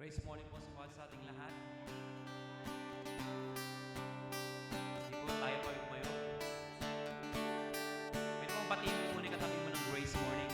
Grace morning po sa ating lahat. Hindi po tayo pa umayo. Pwede mong batiin mo muna katabi mo ng Grace morning.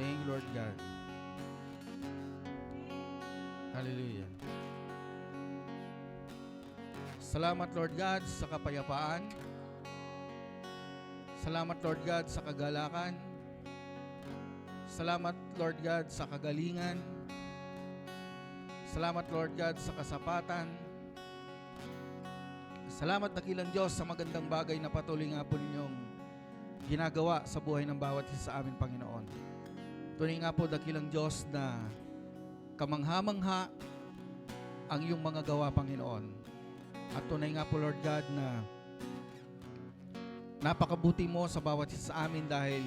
Thank you, Lord God. Hallelujah. Salamat, Lord God, sa kapayapaan. Salamat, Lord God, sa kagalakan. Salamat, Lord God, sa kagalingan. Salamat, Lord God, sa kasapatan. Salamat, dakilang Diyos, sa magandang bagay na patuloy nga po ninyong ginagawa sa buhay ng bawat isa sa amin, Panginoon. Tunay nga po, dakilang Diyos, na kamangha-mangha ang iyong mga gawa, Panginoon. At tunay nga po, Lord God, na napakabuti mo sa bawat isa sa amin dahil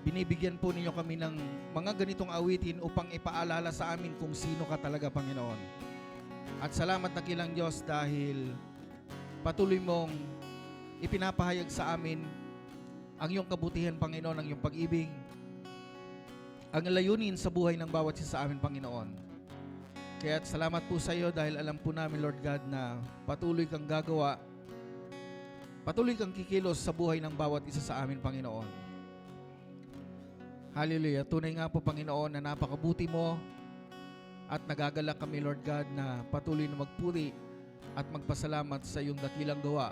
binibigyan po ninyo kami ng mga ganitong awitin upang ipaalala sa amin kung sino ka talaga, Panginoon. At salamat, dakilang Diyos, dahil patuloy mong ipinapahayag sa amin ang iyong kabutihan, Panginoon, ang iyong pag-ibig, ang layunin sa buhay ng bawat isa sa amin, Panginoon. Kaya salamat po sa iyo dahil alam po namin, Lord God, na patuloy kang gagawa, patuloy kang kikilos sa buhay ng bawat isa sa amin, Panginoon. Hallelujah. Tunay nga po, Panginoon, na napakabuti mo at nagagalak kami, Lord God, na patuloy na magpuri at magpasalamat sa iyong dakilang gawa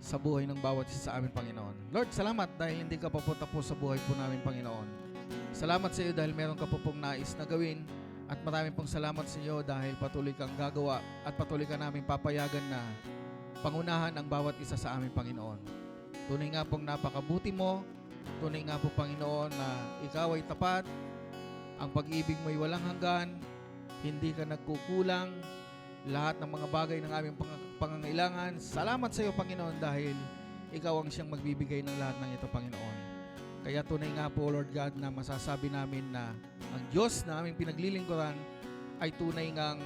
sa buhay ng bawat isa sa amin, Panginoon. Lord, salamat dahil hindi ka pa po tapos sa buhay po namin, Panginoon. Salamat sa iyo dahil meron ka po pong nais na gawin at maraming pong salamat sa iyo dahil patuloy kang gagawa at patuloy ka namin papayagan na pangunahan ang bawat isa sa amin, Panginoon. Tunay nga pong napakabuti mo. Tunay nga po, Panginoon, na ikaw ay tapat. Ang pag-ibig mo ay walang hanggan. Hindi ka nagkukulang. Lahat ng mga bagay ng aming pangangailangan. Salamat sa iyo, Panginoon, dahil ikaw ang siyang magbibigay ng lahat ng ito, Panginoon. Kaya tunay nga po, Lord God, na masasabi namin na ang Diyos na aming pinaglilingkuran ay tunay ngang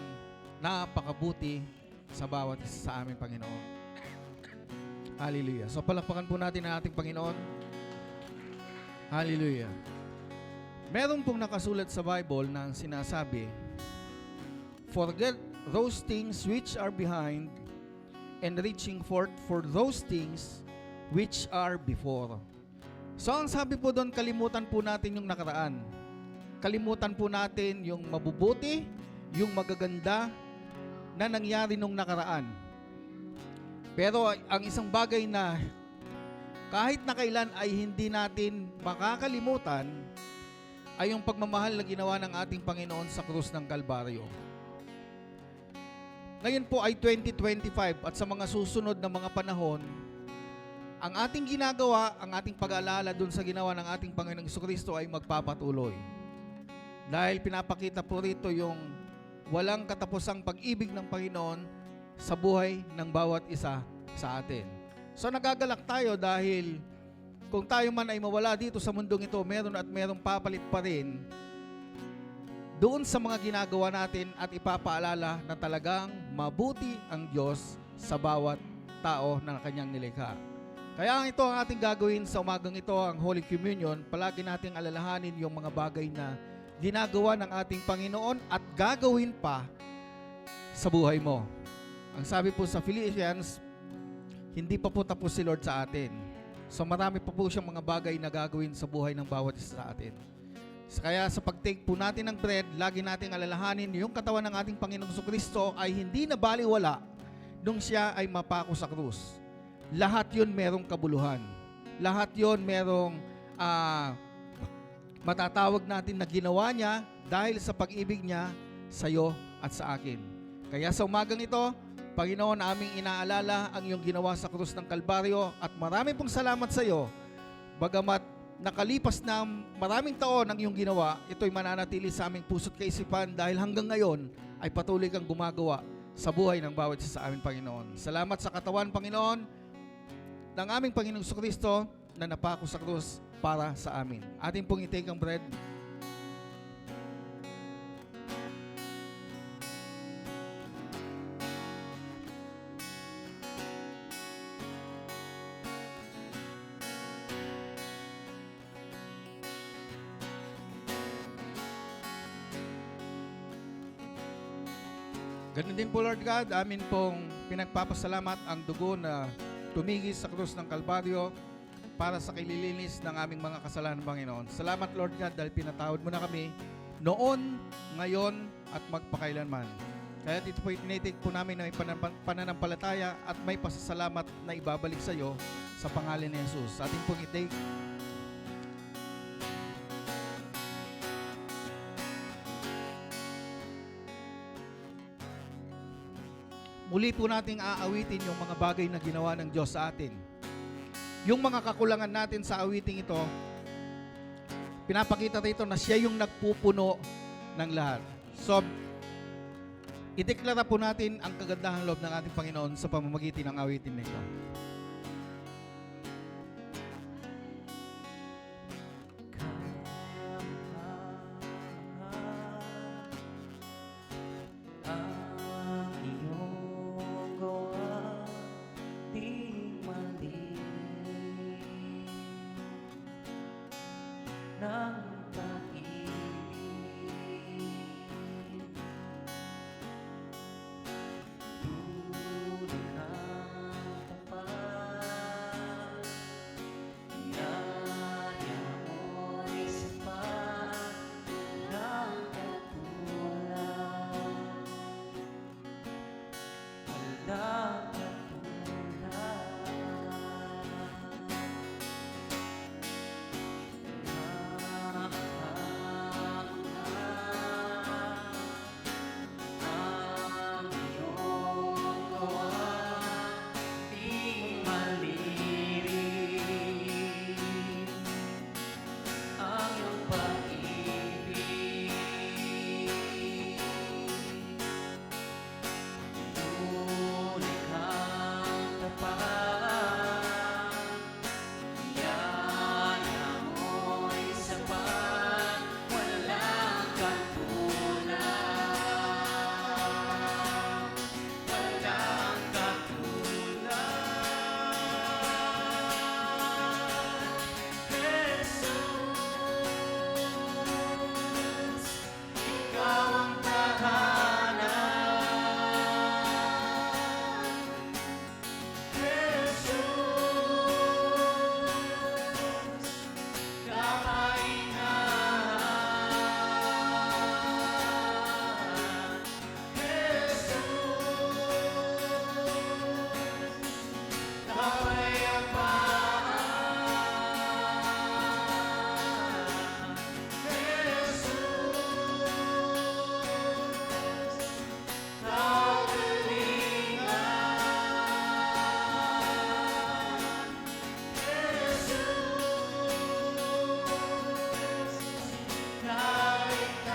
napakabuti sa bawat isa sa amin, Panginoon. Hallelujah. So palakpakan po natin ang ating Panginoon. Hallelujah. Meron pong nakasulat sa Bible na sinasabi, forget those things which are behind and reaching forth for those things which are before. So ang sabi po doon, kalimutan po natin yung nakaraan. Kalimutan po natin yung mabubuti, yung magaganda na nangyari nung nakaraan. Pero ang isang bagay na kahit na kailan ay hindi natin makakalimutan ay yung pagmamahal na ginawa ng ating Panginoon sa krus ng Kalbaryo. Ngayon po ay 2025 at sa mga susunod na mga panahon, ang ating ginagawa, ang ating pag-aalala dun sa ginawa ng ating Panginoong Jesucristo ay magpapatuloy. Dahil pinapakita po rito yung walang katapusang pag-ibig ng Panginoon sa buhay ng bawat isa sa atin. So nagagalak tayo dahil kung tayo man ay mawala dito sa mundong ito, meron at merong papalit pa rin doon sa mga ginagawa natin at ipapaalala na talagang mabuti ang Diyos sa bawat tao na kanyang nilikha. Kaya ito ang ating gagawin sa umagang ito, ang Holy Communion. Palagi nating alalahanin yung mga bagay na ginagawa ng ating Panginoon at gagawin pa sa buhay mo. Ang sabi po sa Philippians, hindi pa po tapos si Lord sa atin. So marami pa po siyang mga bagay na gagawin sa buhay ng bawat isa sa atin. Kaya sa pag-take po natin ng bread, lagi nating alalahanin yung katawan ng ating Panginoong Jesucristo ay hindi na baliwala nung siya ay mapako sa krus. Lahat yun merong kabuluhan. Lahat yun merong matatawag natin na ginawa niya dahil sa pag-ibig niya sa iyo at sa akin. Kaya sa umagang ito, Panginoon, aming inaalala ang iyong ginawa sa krus ng Kalbaryo at marami pong salamat sa iyo. Bagamat nakalipas na maraming taon ang iyong ginawa, ito'y mananatili sa aming puso't kaisipan dahil hanggang ngayon ay patuloy kang gumagawa sa buhay ng bawat isa sa aming Panginoon. Salamat sa katawan, Panginoon, ng aming Panginoong Jesucristo na napako sa krus para sa amin. Ating pong i-take ang bread. Ganun din po, Lord God, amin pong pinagpapasalamat ang dugo na tumigis sa krus ng Kalbaryo para sa kililinis ng aming mga kasalanan, Panginoon. Salamat, Lord God, dahil pinatawad mo na kami noon, ngayon, at magpakailanman. Kaya dito po itinitig po namin na may pananampalataya at may pasasalamat na ibabalik sa iyo sa pangalan ni Jesus. Sa ating pong itig, muli po nating aawitin yung mga bagay na ginawa ng Diyos sa atin. Yung mga kakulangan natin sa awiting ito, pinapakita rito na siya yung nagpupuno ng lahat. So, ideklara po natin ang kagandahan loob ng ating Panginoon sa pamamagitan ng awitin nito. Ang iyong gawa di mali ng pag-ibig. Tunay kang tapat, yaya mo'y sapat, ng katulad. Walang ang iyong gawa di maliri, ang iyong pag-ibig. Tunay kang tapat, yaya mo'y sapat, walang katulad, walang katulad. Jesus, ikaw ang tahanan. Jesus, kapahingahan. Jesus, kapayapaan. Jesus, kagalingan. Jesus, kaligtasan.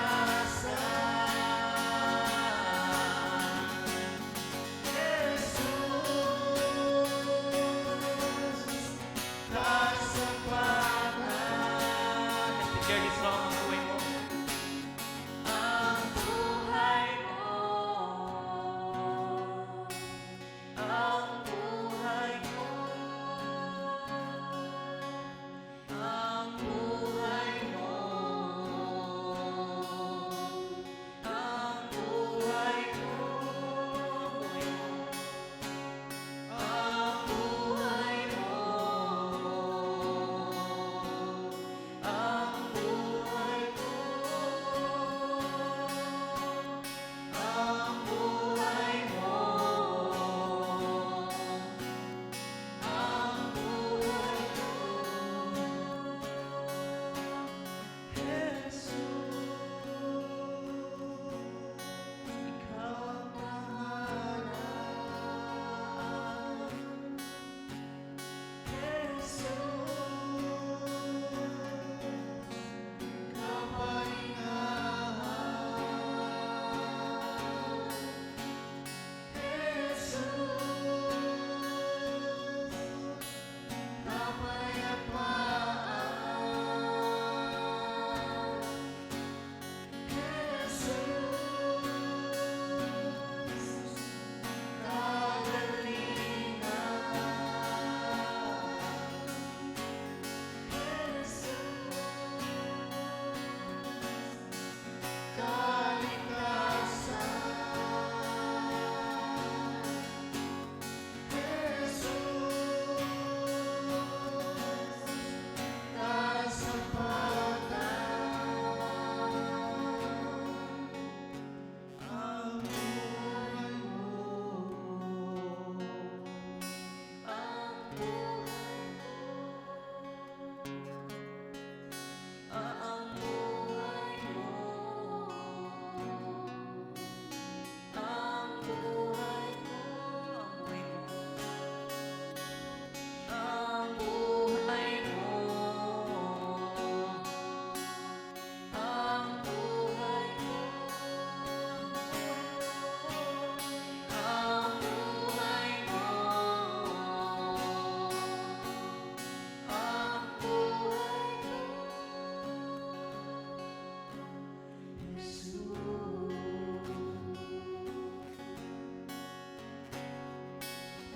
Jesus, kasapatan. Let's declare this song ang buhay mo. Ang buhay mo, ang buhay mo, ang buhay mo, ang buhay mo, ang buhay mo, ang buhay mo.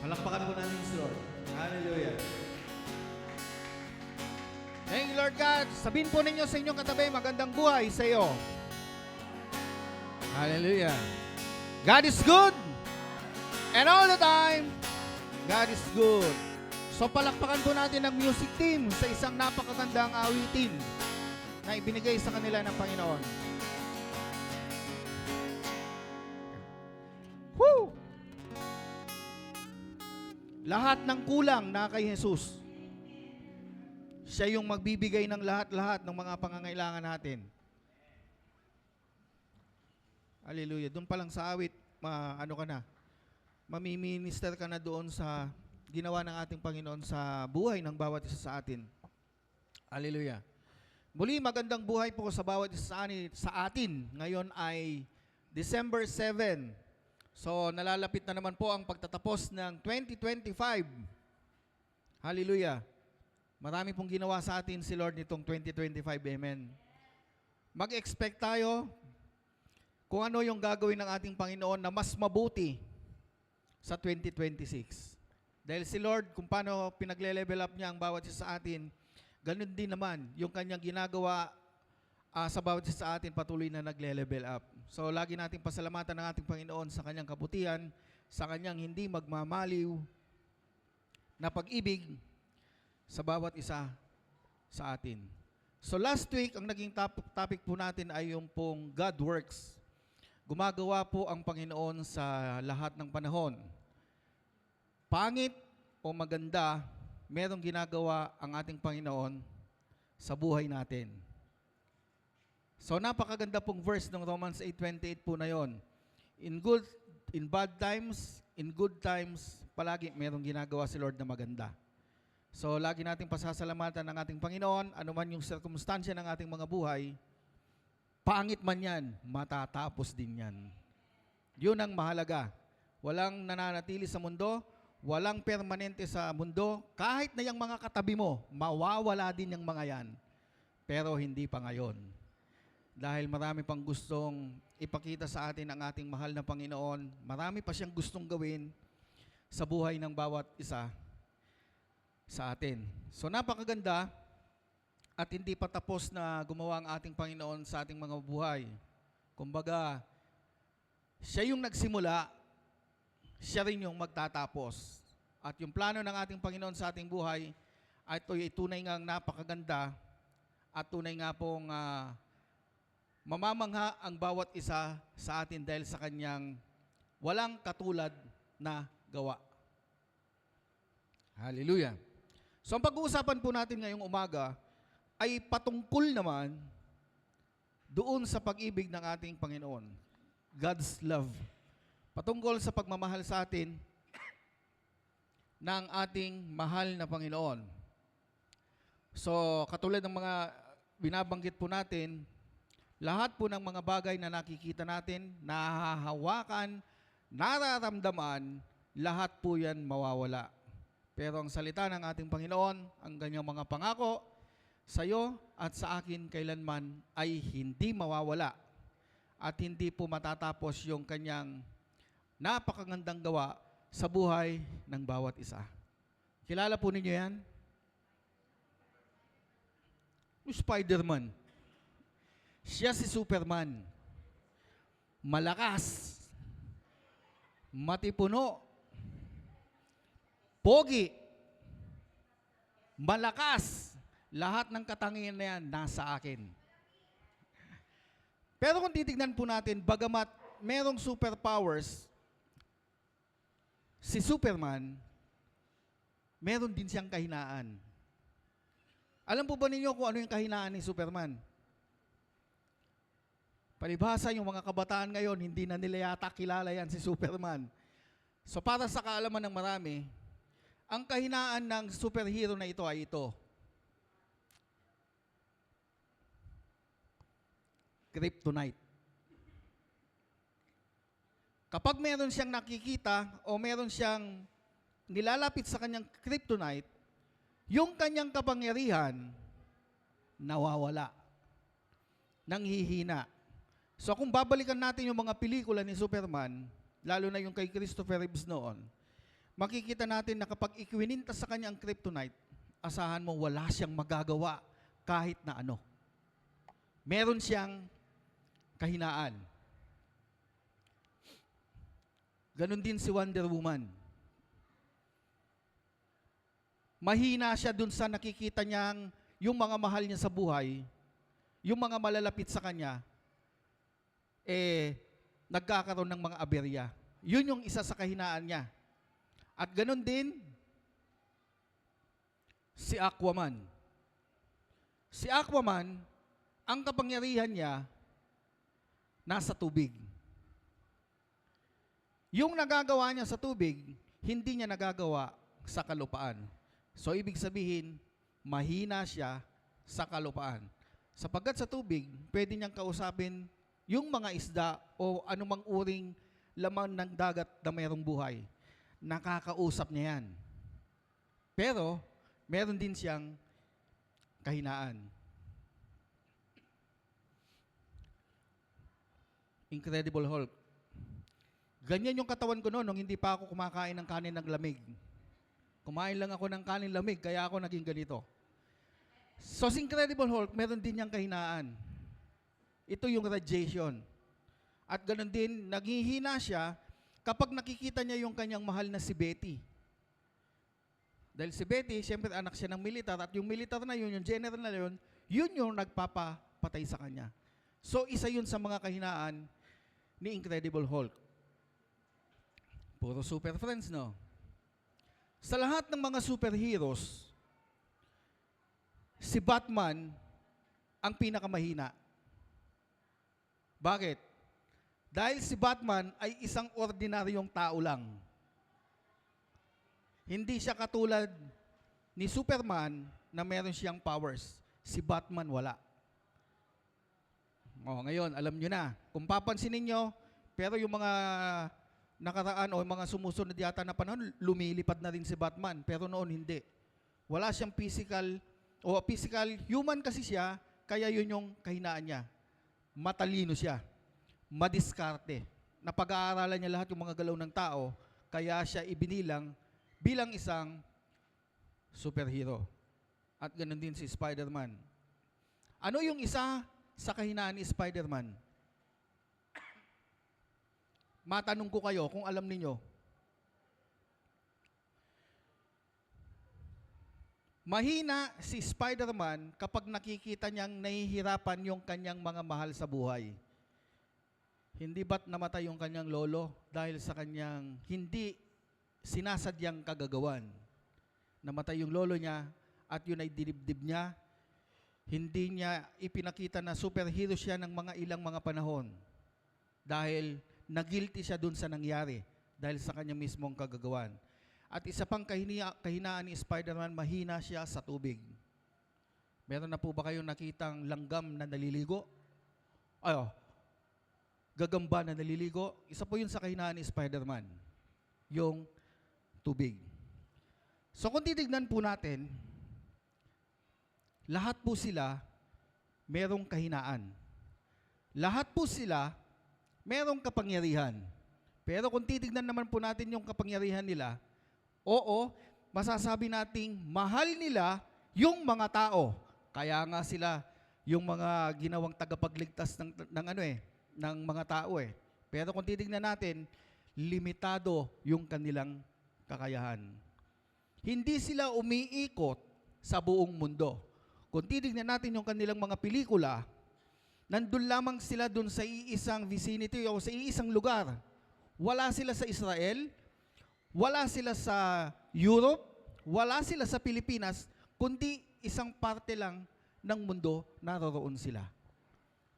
Palakpakan po natin si Lord. Hallelujah. Thank you, Lord God. Sabihin po ninyo sa inyong katabi, magandang buhay sa iyo. Hallelujah. God is good. And all the time, God is good. So palakpakan po natin ang music team sa isang napakagandang awitin na ibinigay sa kanila ng Panginoon. Woo! Lahat ng kulang na kay Jesus. Siya yung magbibigay ng lahat-lahat ng mga pangangailangan natin. Hallelujah. Doon pa lang sa awit, mamimiminister ka na doon sa ginawa ng ating Panginoon sa buhay ng bawat isa sa atin. Hallelujah. Muli, magandang buhay po sa bawat isa sa atin. Ngayon ay December 7. So, nalalapit na naman po ang pagtatapos ng 2025. Hallelujah. Marami pong ginawa sa atin si Lord nitong 2025. Amen. Mag-expect tayo kung ano yung gagawin ng ating Panginoon na mas mabuti sa 2026. Dahil si Lord, kung paano pinagle-level up niya ang bawat isa sa atin, ganun din naman yung kanyang ginagawa sa bawat isa sa atin, patuloy na nagle-level up. So, lagi nating pasalamatan ng ating Panginoon sa kanyang kabutihan, sa kanyang hindi magmamaliw na pag-ibig sa bawat isa sa atin. So, last week, ang naging topic po natin ay yung pong God works. Gumagawa po ang Panginoon sa lahat ng panahon. Pangit o maganda, merong ginagawa ang ating Panginoon sa buhay natin. So napakaganda pong verse ng Romans 8:28 po na yon. In bad times, in good times, palagi merong ginagawa si Lord na maganda. So lagi nating pasasalamatan ng ating Panginoon, anuman yung sirkumstansya ng ating mga buhay, pangit man yan, matatapos din yan. Yun ang mahalaga. Walang nananatili sa mundo, walang permanente sa mundo. Kahit na yung mga katabi mo, mawawala din yung mga yan. Pero hindi pa ngayon. Dahil marami pang gustong ipakita sa atin ang ating mahal na Panginoon. Marami pa siyang gustong gawin sa buhay ng bawat isa sa atin. So napakaganda at hindi pa tapos na gumawa ang ating Panginoon sa ating mga buhay. Kumbaga, siya yung nagsimula, siya rin yung magtatapos. At yung plano ng ating Panginoon sa ating buhay ay tunay ngang napakaganda at tunay nga pong mamamangha ang bawat isa sa atin dahil sa kanyang walang katulad na gawa. Hallelujah. So ang pag-uusapan po natin ngayong umaga ay patungkol naman doon sa pag-ibig ng ating Panginoon. God's love. Patungkol sa pagmamahal sa atin ng ating mahal na Panginoon. So, katulad ng mga binabanggit po natin, lahat po ng mga bagay na nakikita natin, nahahawakan, nararamdaman, lahat po yan mawawala. Pero ang salita ng ating Panginoon, ang kanyang mga pangako sa iyo at sa akin kailanman ay hindi mawawala at hindi po matatapos yung kanyang napakagandang gawa sa buhay ng bawat isa. Kilala po ninyo yan? Yung Spider-Man. Siya si Superman. Malakas. Matipuno. Pogi. Malakas. Lahat ng katangian na yan nasa akin. Pero kung titignan po natin, bagamat merong superpowers, si Superman, meron din siyang kahinaan. Alam po ba ninyo kung ano yung kahinaan ni Superman? Palibhasa yung mga kabataan ngayon, hindi na nila yata kilala yan si Superman. So para sa kaalaman ng marami, ang kahinaan ng superhero na ito ay ito. Kryptonite. Kapag meron siyang nakikita o meron siyang nilalapit sa kanyang kryptonite, yung kanyang kapangyarihan nawawala. Nanghihina. So kung babalikan natin yung mga pelikula ni Superman, lalo na yung kay Christopher Reeves noon, makikita natin na kapag ikiwinintas sa kanya ang kryptonite, asahan mo wala siyang magagawa kahit na ano. Meron siyang kahinaan. Ganon din si Wonder Woman. Mahina siya dun sa nakikita niyang yung mga mahal niya sa buhay, yung mga malalapit sa kanya, nagkakaroon ng mga aberya. Yun yung isa sa kahinaan niya. At ganon din, si Aquaman. Si Aquaman, ang kapangyarihan niya, nasa tubig. Yung nagagawa niya sa tubig, hindi niya nagagawa sa kalupaan. So, ibig sabihin, mahina siya sa kalupaan. Sapagkat sa tubig, pwede niyang kausapin yung mga isda o anumang uring laman ng dagat na mayroong buhay. Nakakausap niya yan. Pero, meron din siyang kahinaan. Incredible Hulk. Ganyan yung katawan ko noon nung hindi pa ako kumakain ng kanin ng lamig. Kumain lang ako ng kanin lamig, kaya ako naging ganito. So, si Incredible Hulk, meron din niyang kahinaan. Ito yung radiation. At ganoon din, naghihina siya kapag nakikita niya yung kanyang mahal na si Betty. Dahil si Betty, siyempre anak siya ng militar, at yung militar na yun, yung general na yun, yun yung nagpapapatay sa kanya. So, isa yun sa mga kahinaan ni Incredible Hulk. Puro super friends, no? Sa lahat ng mga superheroes, si Batman ang pinakamahina. Bakit? Dahil si Batman ay isang ordinaryong tao lang. Hindi siya katulad ni Superman na meron siyang powers. Si Batman wala. Ngayon, alam nyo na. Kung papansinin nyo, pero yung mga nakaraan o mga sumusunod yata na panahon, lumilipad na rin si Batman. Pero noon, hindi. Wala siyang physical, human kasi siya, kaya yun yung kahinaan niya. Matalino siya. Madiskarte. Napag-aaralan niya lahat yung mga galaw ng tao, kaya siya ibinilang bilang isang superhero. At ganoon din si Spider-Man. Ano yung isa sa kahinaan ni Spider-Man? Matanong ko kayo kung alam niyo. Mahina si Spider-Man kapag nakikita niyang nahihirapan yung kanyang mga mahal sa buhay. Hindi ba't namatay yung kanyang lolo dahil sa kanyang hindi sinasadyang kagagawan? Namatay yung lolo niya at yun ay dinibdib niya. Hindi niya ipinakita na superhero siya ng mga ilang mga panahon dahil nagilty siya dun sa nangyari dahil sa kanya mismong kagagawan. At isa pang kahinaan ni Spider-Man, mahina siya sa tubig. Meron na po ba kayong nakitang langgam na naliligo? Gagamba na naliligo? Isa po yun sa kahinaan ni Spider-Man, yung tubig. So kung titignan po natin, lahat po sila merong kahinaan. Lahat po sila merong kapangyarihan. Pero kung titignan naman po natin yung kapangyarihan nila, oo, masasabi nating mahal nila yung mga tao. Kaya nga sila yung mga ginawang tagapagligtas ng mga tao eh. Pero kung titignan natin, limitado yung kanilang kakayahan. Hindi sila umiikot sa buong mundo. Kung titignan natin yung kanilang mga pelikula, nandun lamang sila dun sa iisang vicinity o sa iisang lugar. Wala sila sa Israel, wala sila sa Europe, wala sila sa Pilipinas, kundi isang parte lang ng mundo naroroon sila.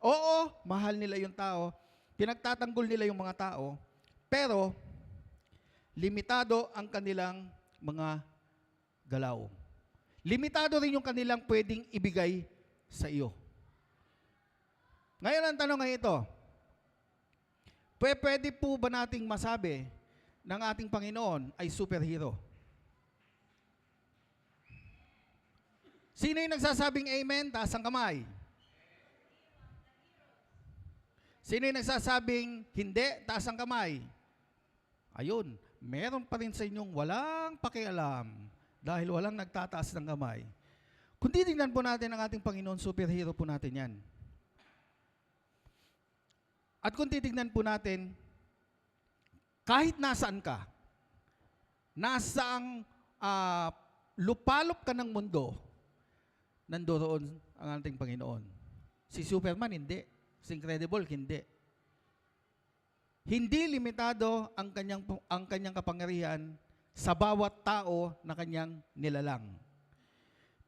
Oo, mahal nila yung tao, pinagtatanggol nila yung mga tao, pero limitado ang kanilang mga galaw. Limitado rin yung kanilang pwedeng ibigay sa iyo. Ngayon ang tanong ay ito, pwede po ba nating masabi ng ating Panginoon ay superhero? Sino yung nagsasabing amen? Taas ang kamay. Sino yung nagsasabing hindi? Taas ang kamay. Ayun, meron pa rin sa inyong walang pakialam dahil walang nagtataas ng kamay. Kung titignan po natin ang ating Panginoon, superhero po natin yan. At kung titignan po natin, kahit nasaan ka, nasaang lupalop ka ng mundo, nandoon ang ating Panginoon. Si Superman, hindi. Si Incredible, hindi. Hindi limitado ang kanyang kapangyarihan sa bawat tao na kanyang nilalang.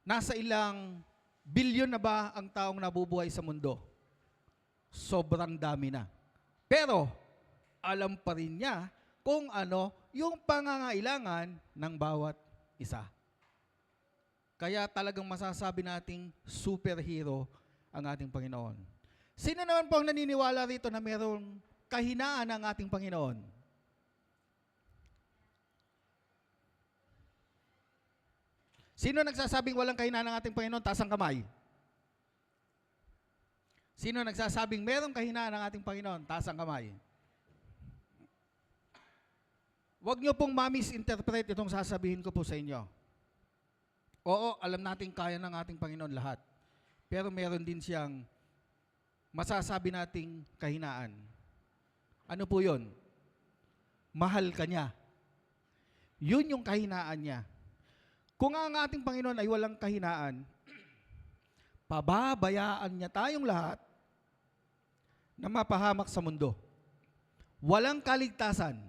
Nasa ilang bilyon na ba ang taong nabubuhay sa mundo? Sobrang dami na. Pero, alam pa rin niya kung ano yung pangangailangan ng bawat isa. Kaya talagang masasabi nating superhero ang ating Panginoon. Sino naman po ang naniniwala rito na mayroong kahinaan ng ating Panginoon? Sino nagsasabing walang kahinaan ng ating Panginoon? Taas ang kamay. Sino nagsasabing mayroong kahinaan ng ating Panginoon? Taas ang kamay. Huwag niyo pong ma-misinterpret itong sasabihin ko po sa inyo. Oo, alam natin kaya ng ating Panginoon lahat. Pero meron din siyang masasabi nating kahinaan. Ano po yun? Mahal ka niya. Yun yung kahinaan niya. Kung ang ating Panginoon ay walang kahinaan, pababayaan niya tayong lahat na mapahamak sa mundo. Walang kaligtasan.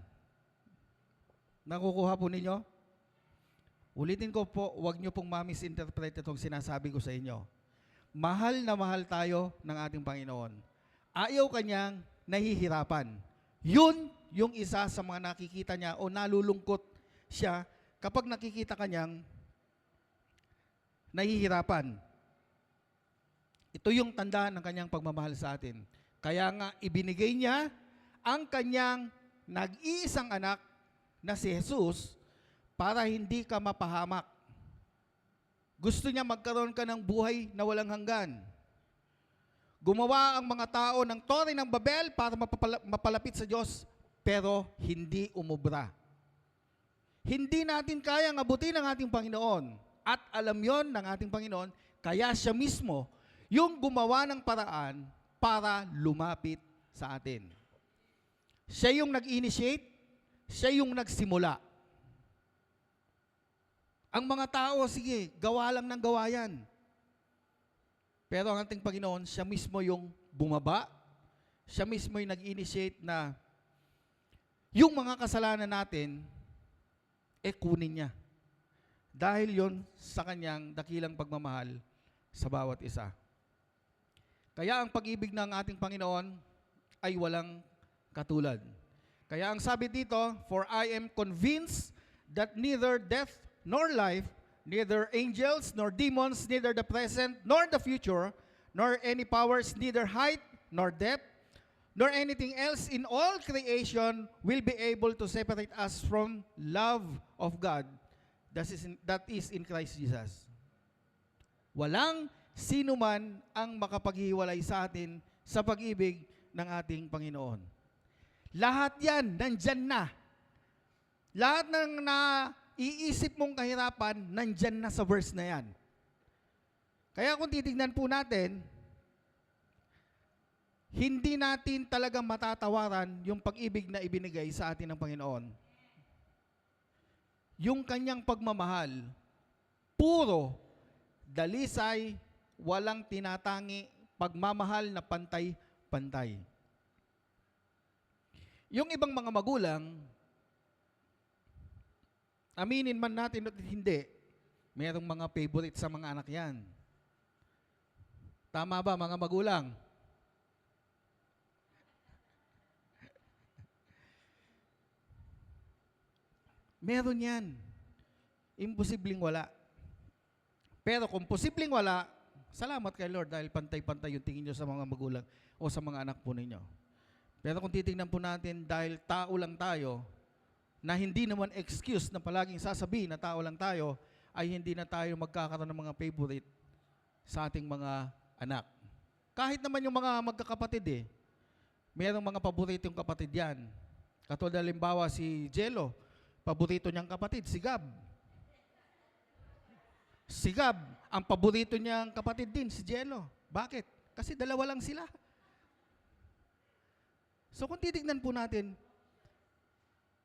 Nakukuha po ninyo? Ulitin ko po, huwag niyo pong ma-misinterpret itong sinasabi ko sa inyo. Mahal na mahal tayo ng ating Panginoon. Ayaw kanyang nahihirapan. Yun yung isa sa mga nakikita niya o nalulungkot siya kapag nakikita kanyang nahihirapan. Ito yung tanda ng kanyang pagmamahal sa atin. Kaya nga ibinigay niya ang kanyang nag-iisang anak na si Jesus para hindi ka mapahamak. Gusto niya magkaroon ka ng buhay na walang hanggan. Gumawa ang mga tao ng Torre ng Babel para mapalapit sa Diyos, pero hindi umubra. Hindi natin kayang abutin ang ating Panginoon. At alam yon ng ating Panginoon, kaya siya mismo yung gumawa ng paraan para lumapit sa atin. Siya yung nag-initiate, siya yung nagsimula. Ang mga tao, sige, gawa lang ng gawa yan. Pero ang ating Panginoon, siya mismo yung bumaba, siya mismo yung nag-initiate na yung mga kasalanan natin, kunin niya. Dahil yon sa kanyang dakilang pagmamahal sa bawat isa. Kaya ang pag-ibig ng ating Panginoon ay walang katulad. Kaya ang sabi dito, for I am convinced that neither death nor life, neither angels nor demons, neither the present nor the future, nor any powers, neither height nor depth, nor anything else in all creation will be able to separate us from love of God that is in Christ Jesus. Walang sino man ang makapaghiwalay sa atin sa pag-ibig ng ating Panginoon. Lahat yan, nandyan na. Lahat ng naiisip mong kahirapan, nandyan na sa verse na yan. Kaya kung titignan po natin, hindi natin talaga matatawaran yung pag-ibig na ibinigay sa atin ng Panginoon. Yung kanyang pagmamahal, puro, dalisay, walang tinatangi, pagmamahal na pantay-pantay. Yung ibang mga magulang, aminin man natin at hindi, merong mga favorite sa mga anak yan. Tama ba mga magulang? Meron yan. Imposibleng wala. Pero kung posibleng wala, salamat kay Lord dahil pantay-pantay yung tingin nyo sa mga magulang o sa mga anak po ninyo. Pero kung titingnan po natin dahil tao lang tayo, na hindi naman excuse na palaging sasabihin na tao lang tayo, ay hindi na tayo magkakaroon ng mga favorite sa ating mga anak. Kahit naman yung mga magkakapatid merong mga paborito yung kapatid yan. Katulad halimbawa si Jello, Paborito niyang kapatid, si Gab. Si Gab, ang paborito niyang kapatid din, si Jello. Bakit? Kasi dalawa lang sila. So kung titignan po natin,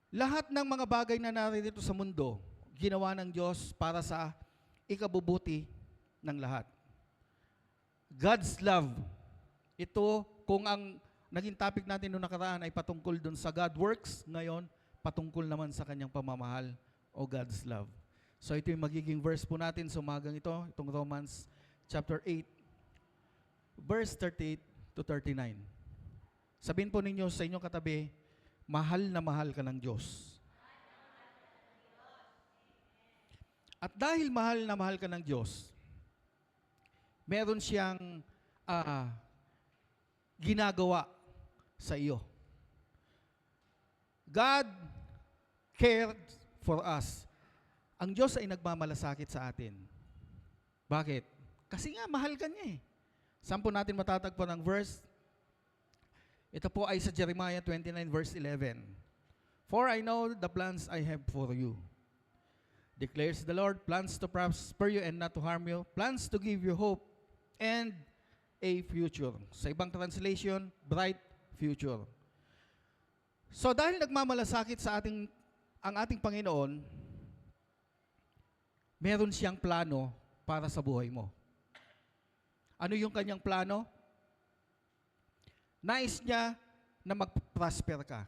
lahat ng mga bagay na narito sa mundo, ginawa ng Diyos para sa ikabubuti ng lahat. God's love. Ito, kung ang naging topic natin noong nakaraan ay patungkol dun sa God works, ngayon, patungkol naman sa kanyang pamamahal o God's love. So ito yung magiging verse po natin sa umagang ito, itong Romans chapter 8, verse 38 to 39. Sabihin po ninyo sa inyong katabi, mahal na mahal ka ng Diyos. At dahil mahal na mahal ka ng Diyos, meron siyang ginagawa sa iyo. God cared for us. Ang Diyos ay nagmamalasakit sa atin. Bakit? Kasi nga, mahal ka niya eh. Saan po natin matatagpuan ang verse? Ito po ay sa Jeremiah 29 verse 11. For I know the plans I have for you, declares the Lord, plans to prosper you and not to harm you, plans to give you hope and a future. Sa ibang translation, bright future. So dahil nagmamalasakit sa ang ating Panginoon, meron siyang plano para sa buhay mo. Ano yung kanyang plano? Nais niya na mag-prosper ka.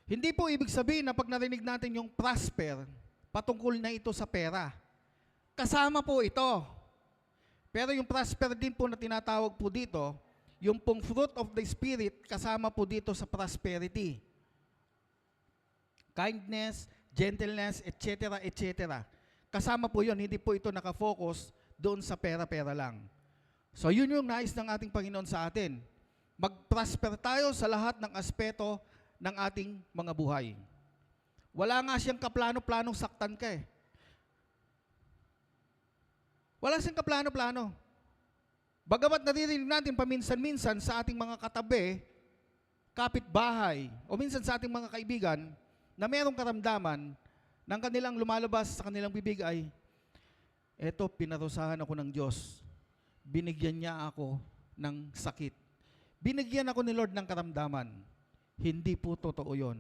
Hindi po ibig sabihin na pag narinig natin yung prosper, patungkol na ito sa pera. Kasama po ito. Pero yung prosper din po na tinatawag po dito, yung pong fruit of the Spirit, kasama po dito sa prosperity. Kindness, gentleness, etc., etc. Kasama po yun, hindi po ito nakafocus doon sa pera-pera lang. So yun yung nais ng ating Panginoon sa atin. Mag-prosper tayo sa lahat ng aspeto ng ating mga buhay. Wala nga siyang kaplano-planong saktan ka eh. Wala siyang kaplano-plano. Bagamat naririnig natin paminsan-minsan sa ating mga katabi, kapitbahay, o minsan sa ating mga kaibigan, na merong karamdaman ng kanilang lumalabas sa kanilang bibig ay, eto, pinarusahan ako ng Diyos. Binigyan niya ako ng sakit. Binigyan ako ni Lord ng karamdaman. Hindi po totoo yun.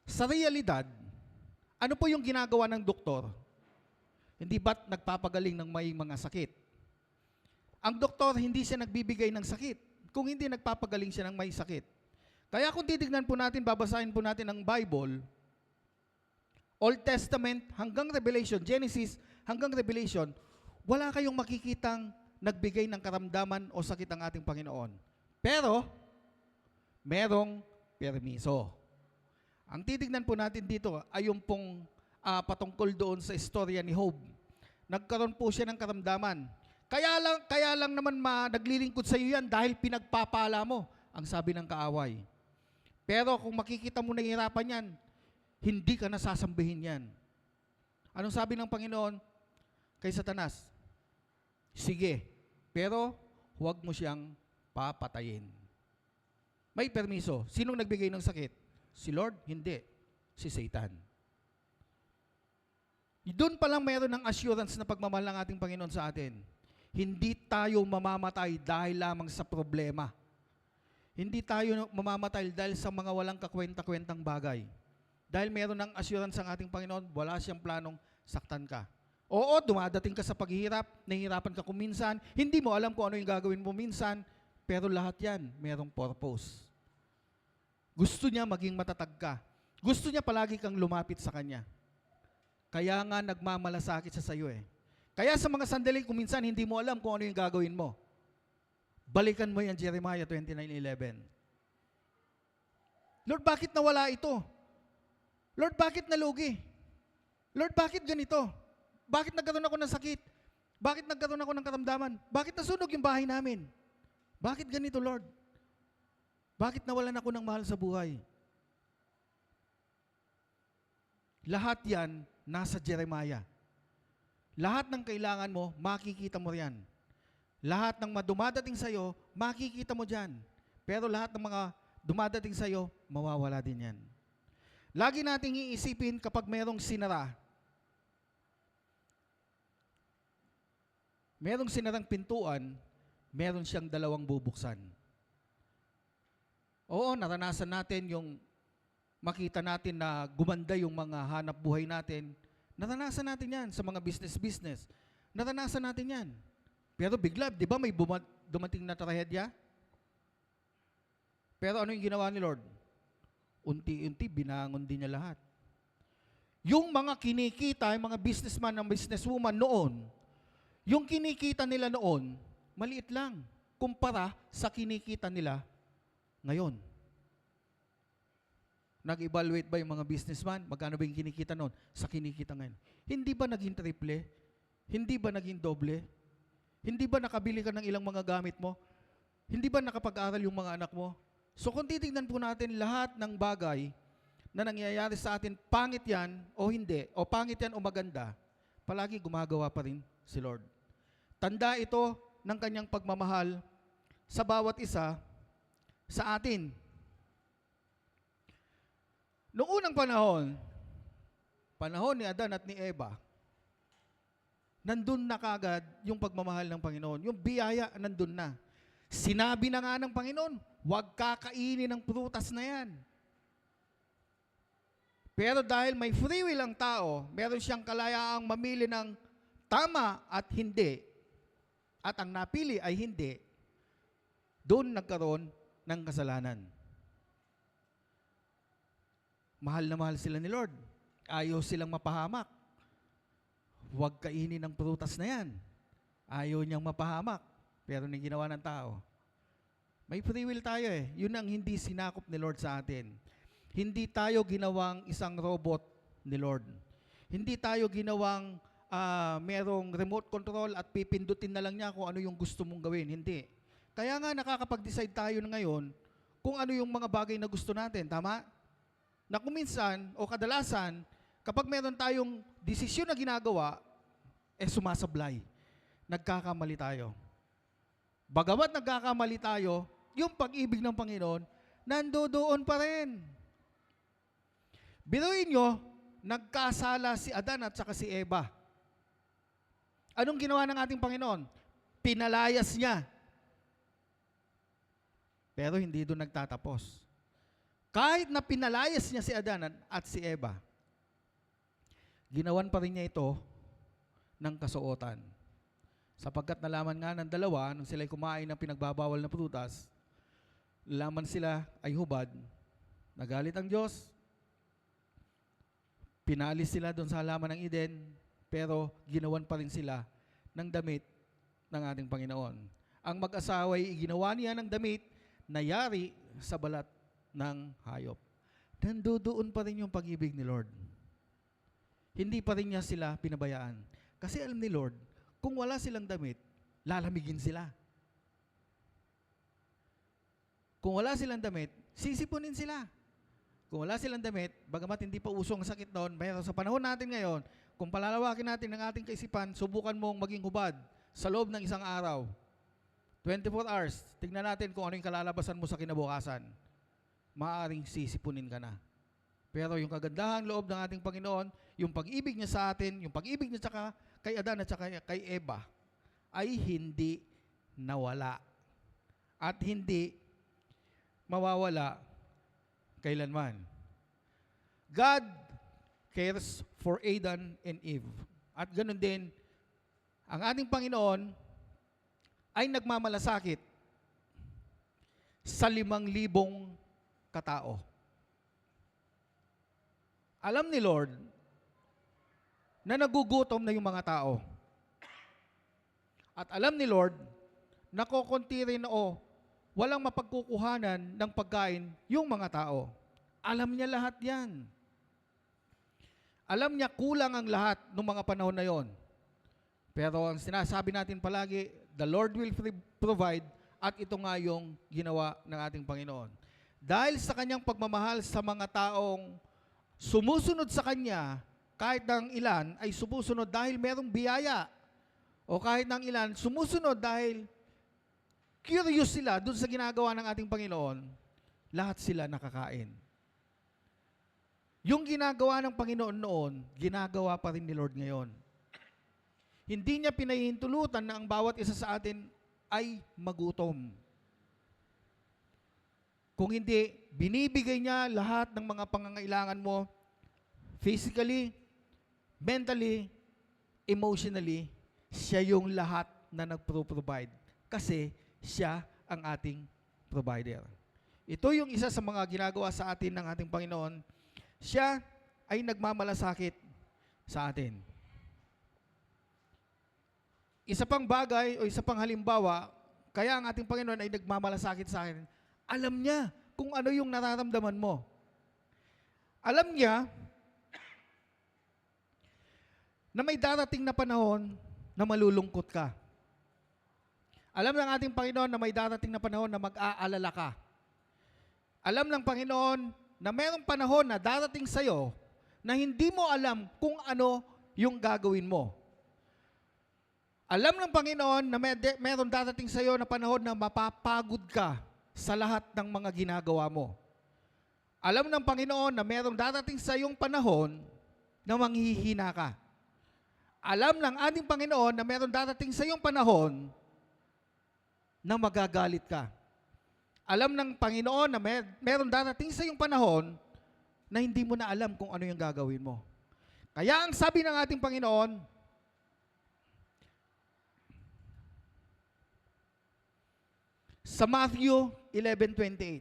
Sa realidad, ano po yung ginagawa ng doktor? Hindi ba't nagpapagaling ng may mga sakit? Ang doktor, hindi siya nagbibigay ng sakit. Kung hindi, nagpapagaling siya ng may sakit. Kaya kung titignan po natin, babasahin po natin ang Bible, Old Testament hanggang Revelation, Genesis hanggang Revelation, wala kayong makikitang nagbigay ng karamdaman o sakit ang ating Panginoon. Pero, merong permiso. Ang titignan po natin dito ay yung pong patungkol doon sa istorya ni Job. Nagkaroon po siya ng karamdaman. Kaya lang naman naglilingkod sa iyo yan dahil pinagpapala mo, ang sabi ng kaaway. Pero kung makikita mo nahihirapan yan, hindi ka nasasambihin yan. Anong sabi ng Panginoon kay Satanas? Sige, pero huwag mo siyang papatayin. May permiso. Sinong nagbigay ng sakit? Si Lord? Hindi. Si Satan. Doon pa lang mayroon ng assurance na pagmamahal ng ating Panginoon sa atin. Hindi tayo mamamatay dahil lamang sa problema. Hindi tayo mamamatay dahil sa mga walang kakwenta-kwentang bagay. Dahil meron ng assurance ang ating Panginoon, wala siyang planong saktan ka. Oo, dumadating ka sa paghihirap, nahihirapan ka kuminsan, hindi mo alam kung ano yung gagawin mo minsan, pero lahat yan, merong purpose. Gusto niya maging matatag ka. Gusto niya palagi kang lumapit sa Kanya. Kaya nga nagmamalasakit siya sa iyo eh. Kaya sa mga sandali, kung minsan hindi mo alam kung ano yung gagawin mo, balikan mo yan, Jeremiah 29:11. Lord, bakit nawala ito? Lord, bakit nalugi? Lord, bakit ganito? Bakit nagkaroon ako ng sakit? Bakit nagkaroon ako ng karamdaman? Bakit nasunog yung bahay namin? Bakit ganito, Lord? Bakit nawalan ako ng mahal sa buhay? Lahat yan nasa Jeremiah. Lahat ng kailangan mo, makikita mo yan. Lahat ng dumadating sa'yo, makikita mo dyan. Pero lahat ng mga dumadating sa'yo, mawawala din yan. Lagi nating iisipin kapag merong sinara, merong sinarang pintuan, meron siyang dalawang bubuksan. Oo, naranasan natin yung makita natin na gumanda yung mga hanap buhay natin. Naranasan natin yan sa mga business. Naranasan natin yan. Pero bigla, di ba may dumating na trahedya? Pero ano yung ginawa ni Lord? Unti-unti, binangon din niya lahat. Yung mga kinikita, yung mga businessman and businesswoman noon, yung kinikita nila noon, maliit lang kumpara sa kinikita nila ngayon. Nag-evaluate ba yung mga businessman? Magkano ba yung kinikita noon sa kinikita ngayon? Hindi ba naging triple? Hindi ba naging doble? Hindi ba nakabili ka ng ilang mga gamit mo? Hindi ba nakapag-aral yung mga anak mo? So kung titignan po natin lahat ng bagay na nangyayari sa atin, pangit yan o hindi, o pangit yan o maganda, palagi gumagawa pa rin si Lord. Tanda ito ng kanyang pagmamahal sa bawat isa sa atin. Noong unang panahon ni Adan at ni Eva, nandun na kagad yung pagmamahal ng Panginoon. Yung biyaya nandun na. Sinabi na nga ng Panginoon, huwag kakainin ng prutas na yan. Pero dahil may free will ang tao, meron siyang kalayaang mamili ng tama at hindi, at ang napili ay hindi, doon nagkaroon ng kasalanan. Mahal na mahal sila ni Lord. Ayaw silang mapahamak. Huwag kainin ng prutas na yan. Ayaw niyang mapahamak. Pero ni ginawa ng tao. May free will tayo eh. Yun ang hindi sinakop ni Lord sa atin. Hindi tayo ginawang isang robot ni Lord. Hindi tayo ginawang merong remote control at pipindutin na lang niya kung ano yung gusto mong gawin. Hindi. Kaya nga nakakapag-decide tayo na ngayon kung ano yung mga bagay na gusto natin. Tama? Na kung minsan o kadalasan, kapag meron tayong desisyon na ginagawa, sumasablay. Nagkakamali tayo. Bagamat nagkakamali tayo, yung pag-ibig ng Panginoon, nandoon pa rin. Biruin nyo, nagkasala si Adan at saka si Eva. Anong ginawa ng ating Panginoon? Pinalayas niya. Pero hindi doon nagtatapos. Kahit na pinalayas niya si Adan at si Eva, ginawan pa rin niya ito ng kasuotan. Sapagkat nalaman nga ng dalawa, nung sila'y kumain ng pinagbabawal na prutas, nalaman sila ay hubad, nagalit ang Diyos, pinalis sila doon sa halaman ng Eden, pero ginawan pa rin sila ng damit ng ating Panginoon. Ang mag-asawa ay ginawa niya ng damit na yari sa balat ng hayop. Nandoon pa rin yung pag-ibig ni Lord. Hindi pa rin niya sila pinabayaan. Kasi alam ni Lord, kung wala silang damit, lalamigin sila. Kung wala silang damit, sisipunin sila. Kung wala silang damit, bagamat hindi pa uso ang sakit noon, pero sa panahon natin ngayon, kung palalawakin natin ang ating kaisipan, subukan mong maging hubad sa loob ng isang araw. 24 hours, tignan natin kung ano yung kalalabasan mo sa kinabukasan. Maaaring sisipunin ka na. Pero yung kagandahan loob ng ating Panginoon, yung pag-ibig niya sa atin, yung pag-ibig niya saka kay Adan at saka kay Eva, ay hindi nawala. At hindi mawawala kailanman. God cares for Adam and Eve. At ganun din, ang ating Panginoon ay nagmamalasakit sa 5,000 katao. Alam ni Lord na nagugutom na yung mga tao. At alam ni Lord na kokonti rin walang mapagkukuhanan ng pagkain yung mga tao. Alam niya lahat yan. Alam niya kulang ang lahat ng mga panahon na yon. Pero ang sinasabi natin palagi, the Lord will provide, at ito nga yung ginawa ng ating Panginoon. Dahil sa kanyang pagmamahal sa mga taong sumusunod sa kanya, kahit ng ilan ay sumusunod dahil merong biyaya, o kahit ng ilan sumusunod dahil curious sila dun sa ginagawa ng ating Panginoon, lahat sila nakakain. Yung ginagawa ng Panginoon noon, ginagawa pa rin ni Lord ngayon. Hindi niya pinahihintulutan na ang bawat isa sa atin ay magutom. Kung hindi, binibigay niya lahat ng mga pangangailangan mo, physically, mentally, emotionally, siya yung lahat na nagpro-provide. Kasi siya ang ating provider. Ito yung isa sa mga ginagawa sa atin ng ating Panginoon. Siya ay nagmamalasakit sa atin. Isa pang bagay o isa pang halimbawa, kaya ang ating Panginoon ay nagmamalasakit sa akin. Alam niya kung ano yung nararamdaman mo. Alam niya na may darating na panahon na malulungkot ka. Alam ng ating Panginoon na may darating na panahon na mag-aalala ka. Alam ng Panginoon na mayroong panahon na darating sa'yo na hindi mo alam kung ano yung gagawin mo. Alam ng Panginoon na mayroong darating sa'yo na panahon na mapapagod ka sa lahat ng mga ginagawa mo. Alam ng Panginoon na mayroong darating sa'yong panahon na manghihina ka. Alam ng ating Panginoon na mayroong darating sa'yong panahon na magagalit ka. Alam ng Panginoon na mayroong darating sa'yong panahon na hindi mo na alam kung ano yung gagawin mo. Kaya ang sabi ng ating Panginoon, sa Matthew 11:28,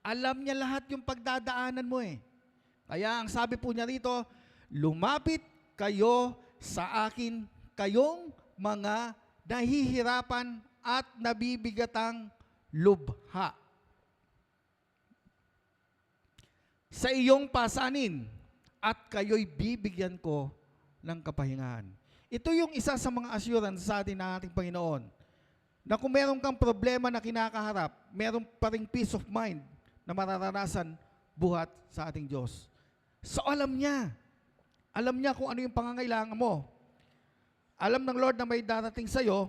alam niya lahat yung pagdadaanan mo eh. Kaya ang sabi po niya rito, lumapit kayo sa akin, kayong mga nahihirapan at nabibigatang lubha. Sa iyong pasanin at kayo'y bibigyan ko ng kapahingahan. Ito yung isa sa mga assurance sa atin ng ating Panginoon. Na kung meron kang problema na kinakaharap, meron pa ring peace of mind na mararanasan buhat sa ating Diyos. So alam niya kung ano yung pangangailangan mo. Alam ng Lord na may darating sa'yo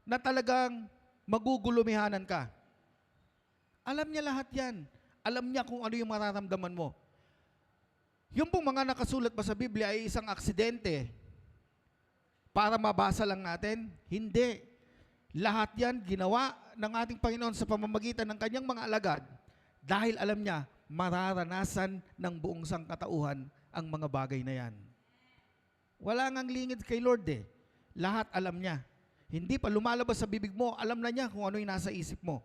na talagang magugulumihanan ka. Alam niya lahat yan. Alam niya kung ano yung mararamdaman mo. Yung pong mga nakasulat pa sa Biblia ay isang aksidente para mabasa lang natin? Hindi. Lahat yan ginawa ng ating Panginoon sa pamamagitan ng kanyang mga alagad dahil alam niya, mararanasan ng buong sangkatauhan ang mga bagay na yan. Wala ngang lingid kay Lord eh. Lahat alam niya. Hindi pa lumalabas sa bibig mo, alam na niya kung ano yung nasa isip mo.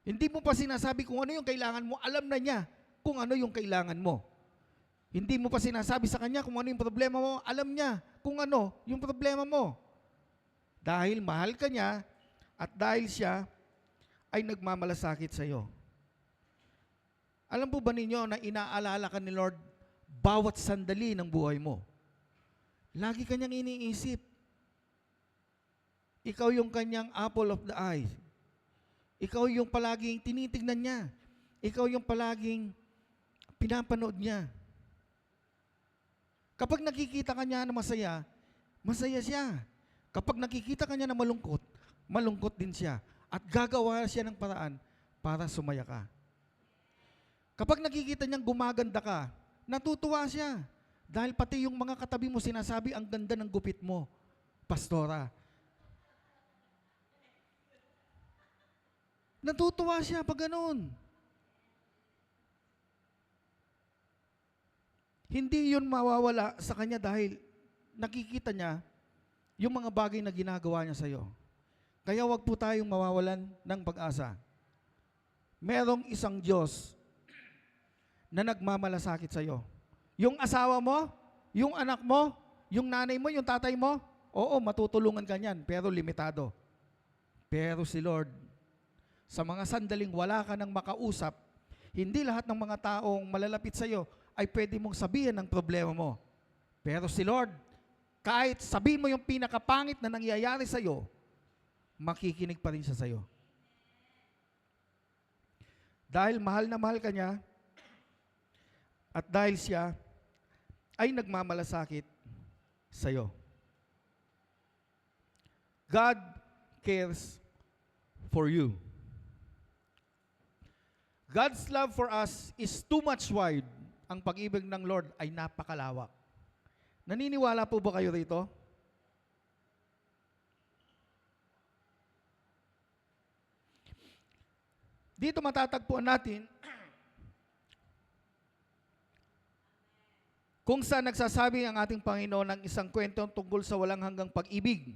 Hindi mo pa sinasabi kung ano yung kailangan mo, alam na niya kung ano yung kailangan mo. Hindi mo pa sinasabi sa kanya kung ano yung problema mo, alam niya kung ano yung problema mo. Dahil mahal ka niya at dahil siya ay nagmamalasakit sa iyo. Alam po ba ninyo na inaalala ka ni Lord bawat sandali ng buhay mo? Lagi kanyang iniisip. Ikaw yung kanyang apple of the eye. Ikaw yung palaging tinitignan niya. Ikaw yung palaging pinapanood niya. Kapag nakikita ka niya na masaya, masaya siya. Kapag nakikita ka niya na malungkot, malungkot din siya. At gagawa siya ng paraan para sumaya ka. Kapag nakikita niyang gumaganda ka, natutuwa siya. Dahil pati yung mga katabi mo sinasabi, ang ganda ng gupit mo, pastora. Natutuwa siya pag ganun. Hindi yun mawawala sa kanya dahil nakikita niya yung mga bagay na ginagawa niya sa'yo. Kaya wag po tayong mawawalan ng pag-asa. Merong isang Diyos na nagmamalasakit sa'yo. Yung asawa mo, yung anak mo, yung nanay mo, yung tatay mo, oo, matutulungan ka niyan, pero limitado. Pero si Lord, sa mga sandaling wala ka nang makausap, hindi lahat ng mga taong malalapit sa'yo ay pwede mong sabihin ang problema mo. Pero si Lord, kahit sabihin mo yung pinakapangit na nangyayari sa'yo, makikinig pa rin siya sa'yo. Dahil mahal na mahal ka niya, at dahil siya ay nagmamalasakit sa'yo. God cares for you. God's love for us is too much wide. Ang pag-ibig ng Lord ay napakalawak. Naniniwala po ba kayo rito? Dito matatagpuan natin kung saan nagsasabi ang ating Panginoon ng isang kwento tungkol sa walang hanggang pag-ibig.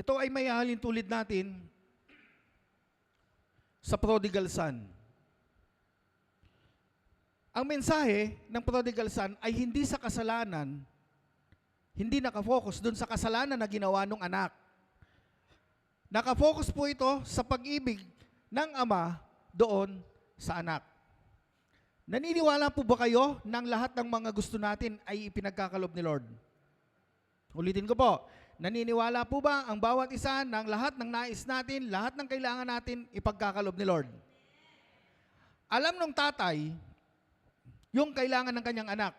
Ito ay may hahalin tulad natin sa prodigal son. Ang mensahe ng prodigal son ay hindi sa kasalanan, hindi nakafocus doon sa kasalanan na ginawa ng anak. Nakafocus po ito sa pag-ibig ng ama doon sa anak. Naniniwala po ba kayo ng lahat ng mga gusto natin ay ipinagkakalob ni Lord? Ulitin ko po, naniniwala po ba ang bawat isa ng lahat ng nais natin, lahat ng kailangan natin ipagkakalob ni Lord? Alam ng tatay yung kailangan ng kanyang anak.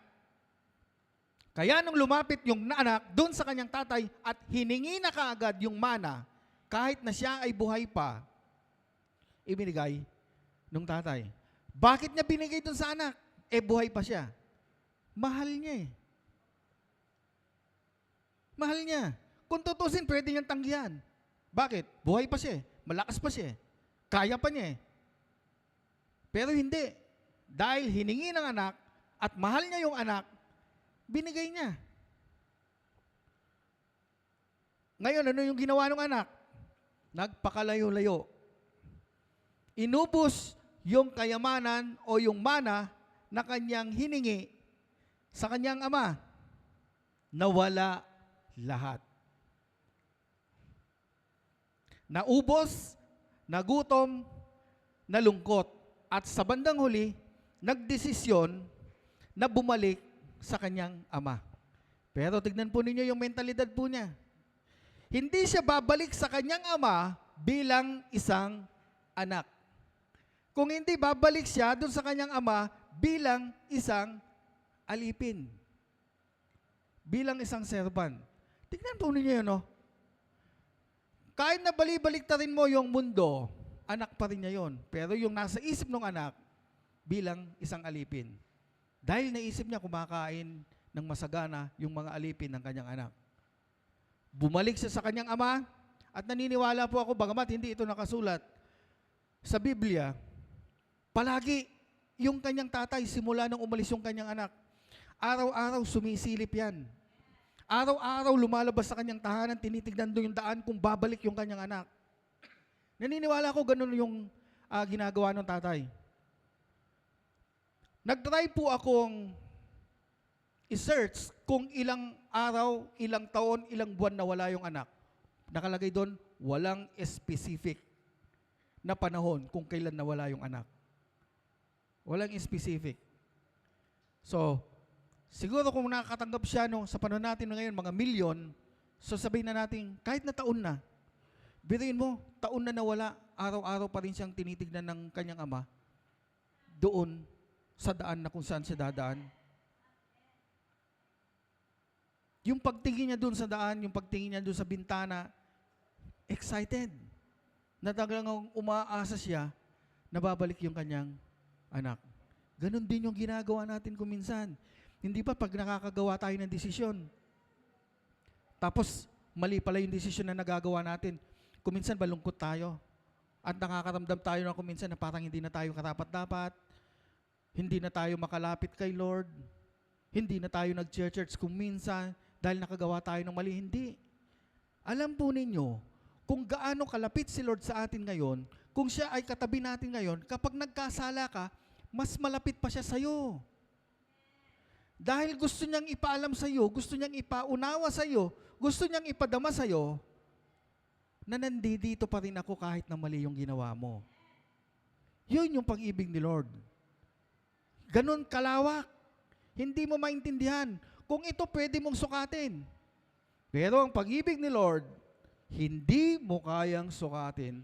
Kaya nung lumapit yung anak doon sa kanyang tatay at hiningi na kaagad yung mana, kahit na siya ay buhay pa, ibinigay nung tatay. Bakit niya binigay doon sa anak? Buhay pa siya. Mahal niya eh. Mahal niya. Kung tutusin, pwede niyang tanggihan. Bakit? Buhay pa siya eh. Malakas pa siya eh. Kaya pa niya eh. Pero hindi. Dahil hiningi ng anak at mahal niya yung anak, binigay niya. Ngayon, ano yung ginawa ng anak? Nagpakalayo-layo. Inubos yung kayamanan o yung mana na kanyang hiningi sa kanyang ama. Nawala lahat. Naubos, nagutom, nalungkot. At sa bandang huli, nagdesisyon na bumalik sa kanyang ama. Pero tignan po ninyo yung mentalidad po niya. Hindi siya babalik sa kanyang ama bilang isang anak. Kung hindi, babalik siya doon sa kanyang ama bilang isang alipin. Bilang isang servant. Tignan po ninyo yun, no? Kahit na balik-baliktarin mo yung mundo, anak pa rin niya yun. Pero yung nasa isip ng anak, bilang isang alipin. Dahil naisip niya kumakain ng masagana yung mga alipin ng kanyang anak. Bumalik siya sa kanyang ama at naniniwala po ako, bagamat hindi ito nakasulat sa Biblia, palagi yung kanyang tatay simula nang umalis yung kanyang anak. Araw-araw sumisilip yan. Araw-araw lumalabas sa kanyang tahanan, tinitignan doon yung daan kung babalik yung kanyang anak. Naniniwala ko ganun yung ginagawa ng tatay. Nag-try po akong i-search kung ilang araw, ilang taon, ilang buwan na wala yung anak. Nakalagay doon, walang specific na panahon kung kailan nawala yung anak. Walang specific. So, siguro kung nakakatanggap siya sa panahon natin ngayon, mga milyon, so sabihin na natin, kahit na taon na, biruin mo, taon na nawala, araw-araw pa rin siyang tinitignan ng kanyang ama, doon sa daan na kung saan siya dadaan. Yung pagtingin niya doon sa daan, yung pagtingin niya doon sa bintana, excited. Natagalang umaasa siya na babalik yung kanyang anak. Ganon din yung ginagawa natin kuminsan. Hindi pa pag nakakagawa tayo ng desisyon. Tapos, mali pala yung desisyon na nagagawa natin. Kuminsan balungkot tayo. At nakakaramdam tayo na kuminsan na parang hindi na tayo karapat-dapat. Hindi na tayo makalapit kay Lord. Hindi na tayo nag-church kuminsan dahil nakagawa tayo ng mali. Hindi. Alam po ninyo, kung gaano kalapit si Lord sa atin ngayon, kung siya ay katabi natin ngayon, kapag nagkasala ka, mas malapit pa siya sa'yo. Dahil gusto niyang ipaalam sa'yo, gusto niyang ipaunawa sa'yo, gusto niyang ipadama sa'yo, na nandito pa rin ako kahit na mali yung ginawa mo. Yun yung pag-ibig ni Lord. Ganon kalawak. Hindi mo maintindihan kung ito pwede mong sukatin. Pero ang pag-ibig ni Lord, hindi mo kayang sukatin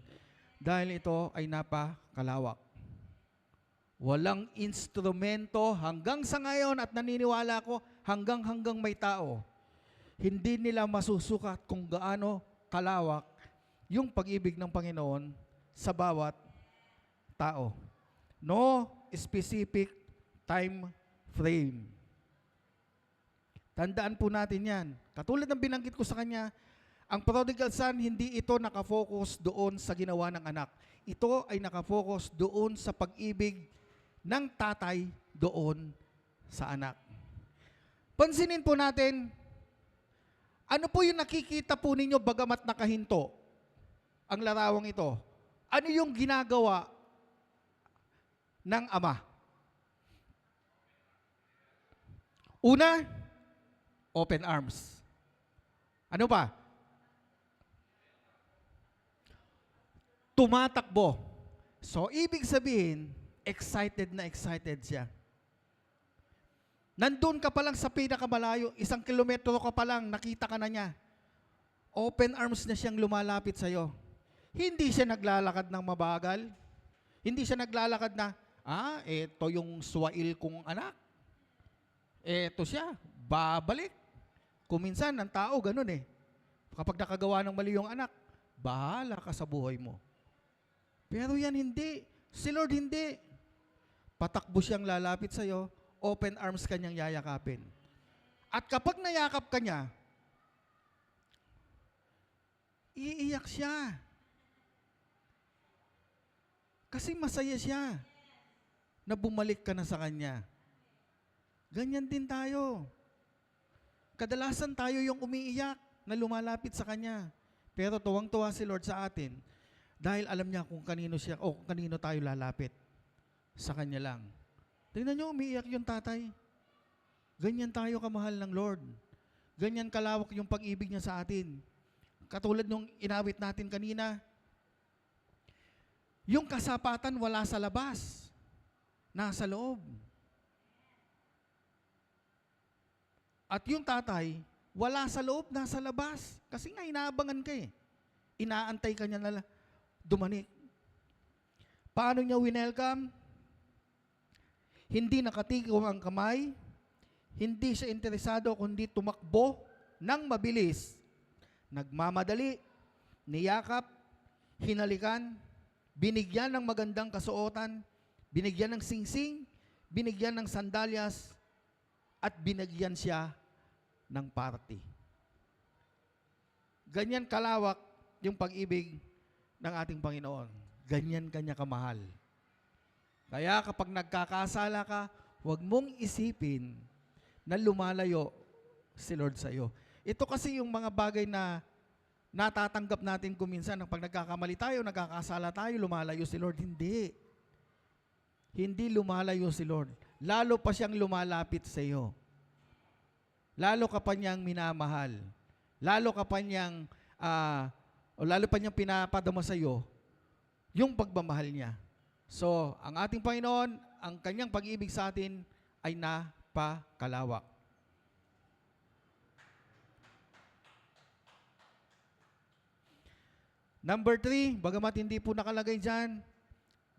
dahil ito ay napakalawak. Walang instrumento hanggang sa ngayon at naniniwala ko hanggang may tao. Hindi nila masusukat kung gaano kalawak yung pag-ibig ng Panginoon sa bawat tao. No specific time frame. Tandaan po natin yan. Katulad ng binanggit ko sa kanya, ang prodigal son, hindi ito nakafocus doon sa ginawa ng anak. Ito ay nakafocus doon sa pag-ibig ng tatay doon sa anak. Pansinin po natin, ano po yung nakikita po ninyo bagamat nakahinto ang larawang ito? Ano yung ginagawa ng ama? Una, open arms. Ano pa? Tumatakbo. So, ibig sabihin, excited na excited siya. Nandun ka pa lang sa pinakamalayo, 1 kilometro ka pa lang, nakita ka na niya. Open arms na siyang lumalapit sa'yo. Hindi siya naglalakad ng mabagal. Hindi siya naglalakad na, eto yung swail kong anak. Eto siya, babalik. Kuminsan, ang tao ganun eh. Kapag nakagawa ng mali yung anak, bahala ka sa buhay mo. Pero yan hindi. Si Lord hindi. Patakbo siyang lalapit sa'yo, open arms kanyang yayakapin. At kapag nayakap ka niya, iiyak siya. Kasi masaya siya na bumalik ka na sa kanya. Ganyan din tayo. Kadalasan tayo yung umiiyak na lumalapit sa kanya. Pero tuwang-tuwa si Lord sa atin dahil alam niya kung kanino siya o kung kanino tayo lalapit. Sa kanya lang. Tingnan niyo, umiiyak yung tatay. Ganyan tayo kamahal ng Lord. Ganyan kalawak yung pag-ibig niya sa atin. Katulad nung inawit natin kanina, yung kasapatan wala sa labas. Nasa loob. At yung tatay, wala sa loob, nasa labas. Kasi nga, inaabangan ka eh. Inaantay ka niya na dumanik. Paano niya winelcome? Hindi nakatikom ang kamay, hindi siya interesado kundi tumakbo ng mabilis. Nagmamadali, niyakap, hinalikan, binigyan ng magandang kasuotan, binigyan ng singsing, binigyan ng sandalyas, at binigyan siya ng party. Ganyan kalawak yung pag-ibig ng ating Panginoon. Ganyan kanya kamahal. Kaya kapag nagkakasala ka, huwag mong isipin na lumalayo si Lord sa iyo. Ito kasi yung mga bagay na natatanggap natin kuminsan ng pag nagkakamali tayo, nagkakasala tayo, lumalayo si Lord. Hindi. Hindi lumalayo si Lord. Lalo pa siyang lumalapit sa iyo. Lalo ka pa niyang minamahal. Lalo ka pa niyang, lalo pa niyang pinapadama sa iyo yung pagmamahal niya. So, ang ating Panginoon, ang kanyang pag-ibig sa atin ay napakalawak. Number 3, bagamat hindi po nakalagay dyan,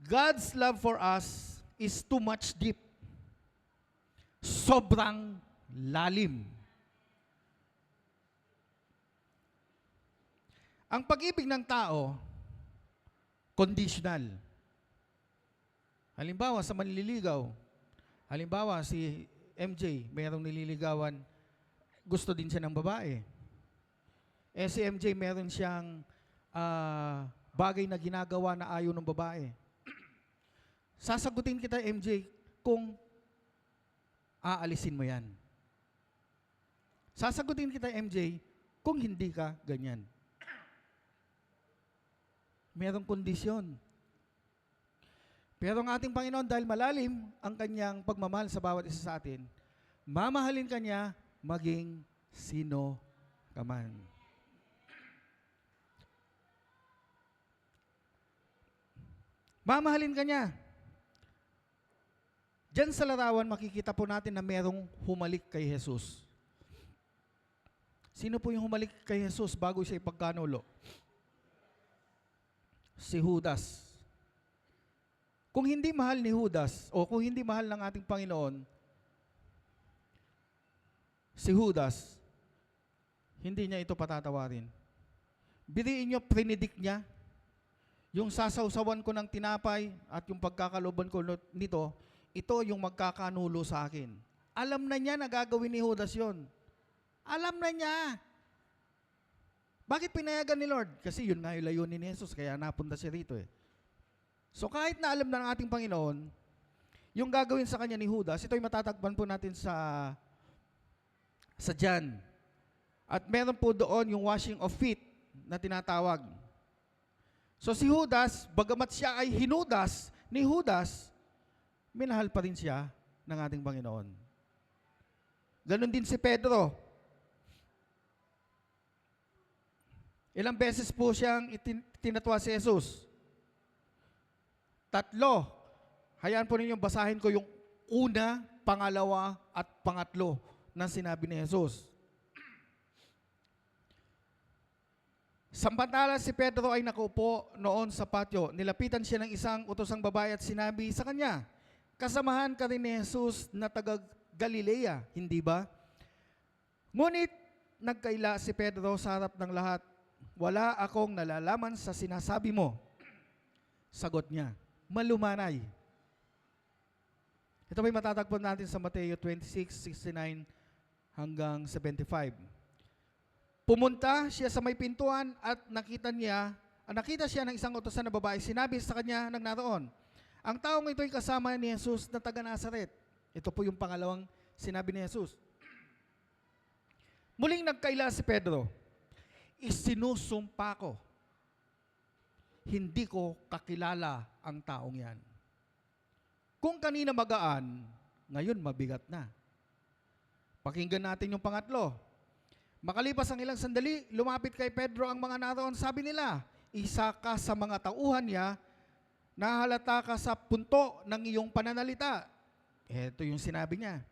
God's love for us is too much deep. Sobrang lalim. Ang pag-ibig ng tao, conditional. Halimbawa, sa manliligaw, halimbawa, si MJ, mayroong nililigawan, gusto din siya ng babae. Si MJ, meron siyang bagay na ginagawa na ayaw ng babae. Sasagutin kita, MJ, kung aalisin mo yan. Sasagutin kita, MJ, kung hindi ka ganyan. Merong kondisyon. Pero ang ating Panginoon, dahil malalim ang kanyang pagmamahal sa bawat isa sa atin, mamahalin ka niya maging sino ka man. Mamahalin ka niya. Diyan sa larawan, makikita po natin na merong humalik kay Jesus. Sino po yung humalik kay Jesus bago siya ipagkanulo? Si Judas. Kung hindi mahal ni Judas, o kung hindi mahal ng ating Panginoon, si Judas, hindi niya ito patatawarin. Biriin niyo, prinidik niya Yung sasawsawan ko ng tinapay at yung pagkakaloban ko nito, ito yung magkakanulo sa akin. Alam na niya na gagawin ni Judas yun. Alam na niya. Bakit pinayagan ni Lord? Kasi yun nga yung layunin ni Jesus, kaya napunta siya rito eh. So kahit na alam na ng ating Panginoon, yung gagawin sa kanya ni Judas, ito'y matatagpan po natin sa John. At meron po doon yung washing of feet na tinatawag. So si Judas, bagamat siya ay hinudas ni Judas, minahal pa rin siya ng ating Panginoon. Ganon din si Pedro. Ilang beses po siyang tinatwa si Jesus? 3. Hayaan po ninyong basahin ko yung una, pangalawa, at pangatlo na sinabi ni Jesus. Sampantala si Pedro ay nakaupo noon sa patio. Nilapitan siya ng isang utosang babae at sinabi sa kanya, kasamahan ka rin ni Jesus na taga Galilea, hindi ba? Ngunit nagkaila si Pedro sa harap ng lahat. Wala akong nalalaman sa sinasabi mo. Sagot niya, malumanay. Ito may matatagpuan natin sa Mateo 26:69 hanggang 75. Pumunta siya sa may pintuan at nakita siya ng isang utosan na babae. Sinabi sa kanya ng naroon, ang taong ito'y kasama ni Jesus na taga Nazaret. Ito po yung pangalawang sinabi ni Jesus. Muling nagkaila si Pedro, isinusumpa ko, hindi ko kakilala ang taong yan. Kung kanina magaan, ngayon mabigat na. Pakinggan natin yung pangatlo. Makalipas ang ilang sandali, lumapit kay Pedro ang mga naroon. Sabi nila, isa ka sa mga tauhan niya, nahalata ka sa punto ng iyong pananalita. Ito yung sinabi niya.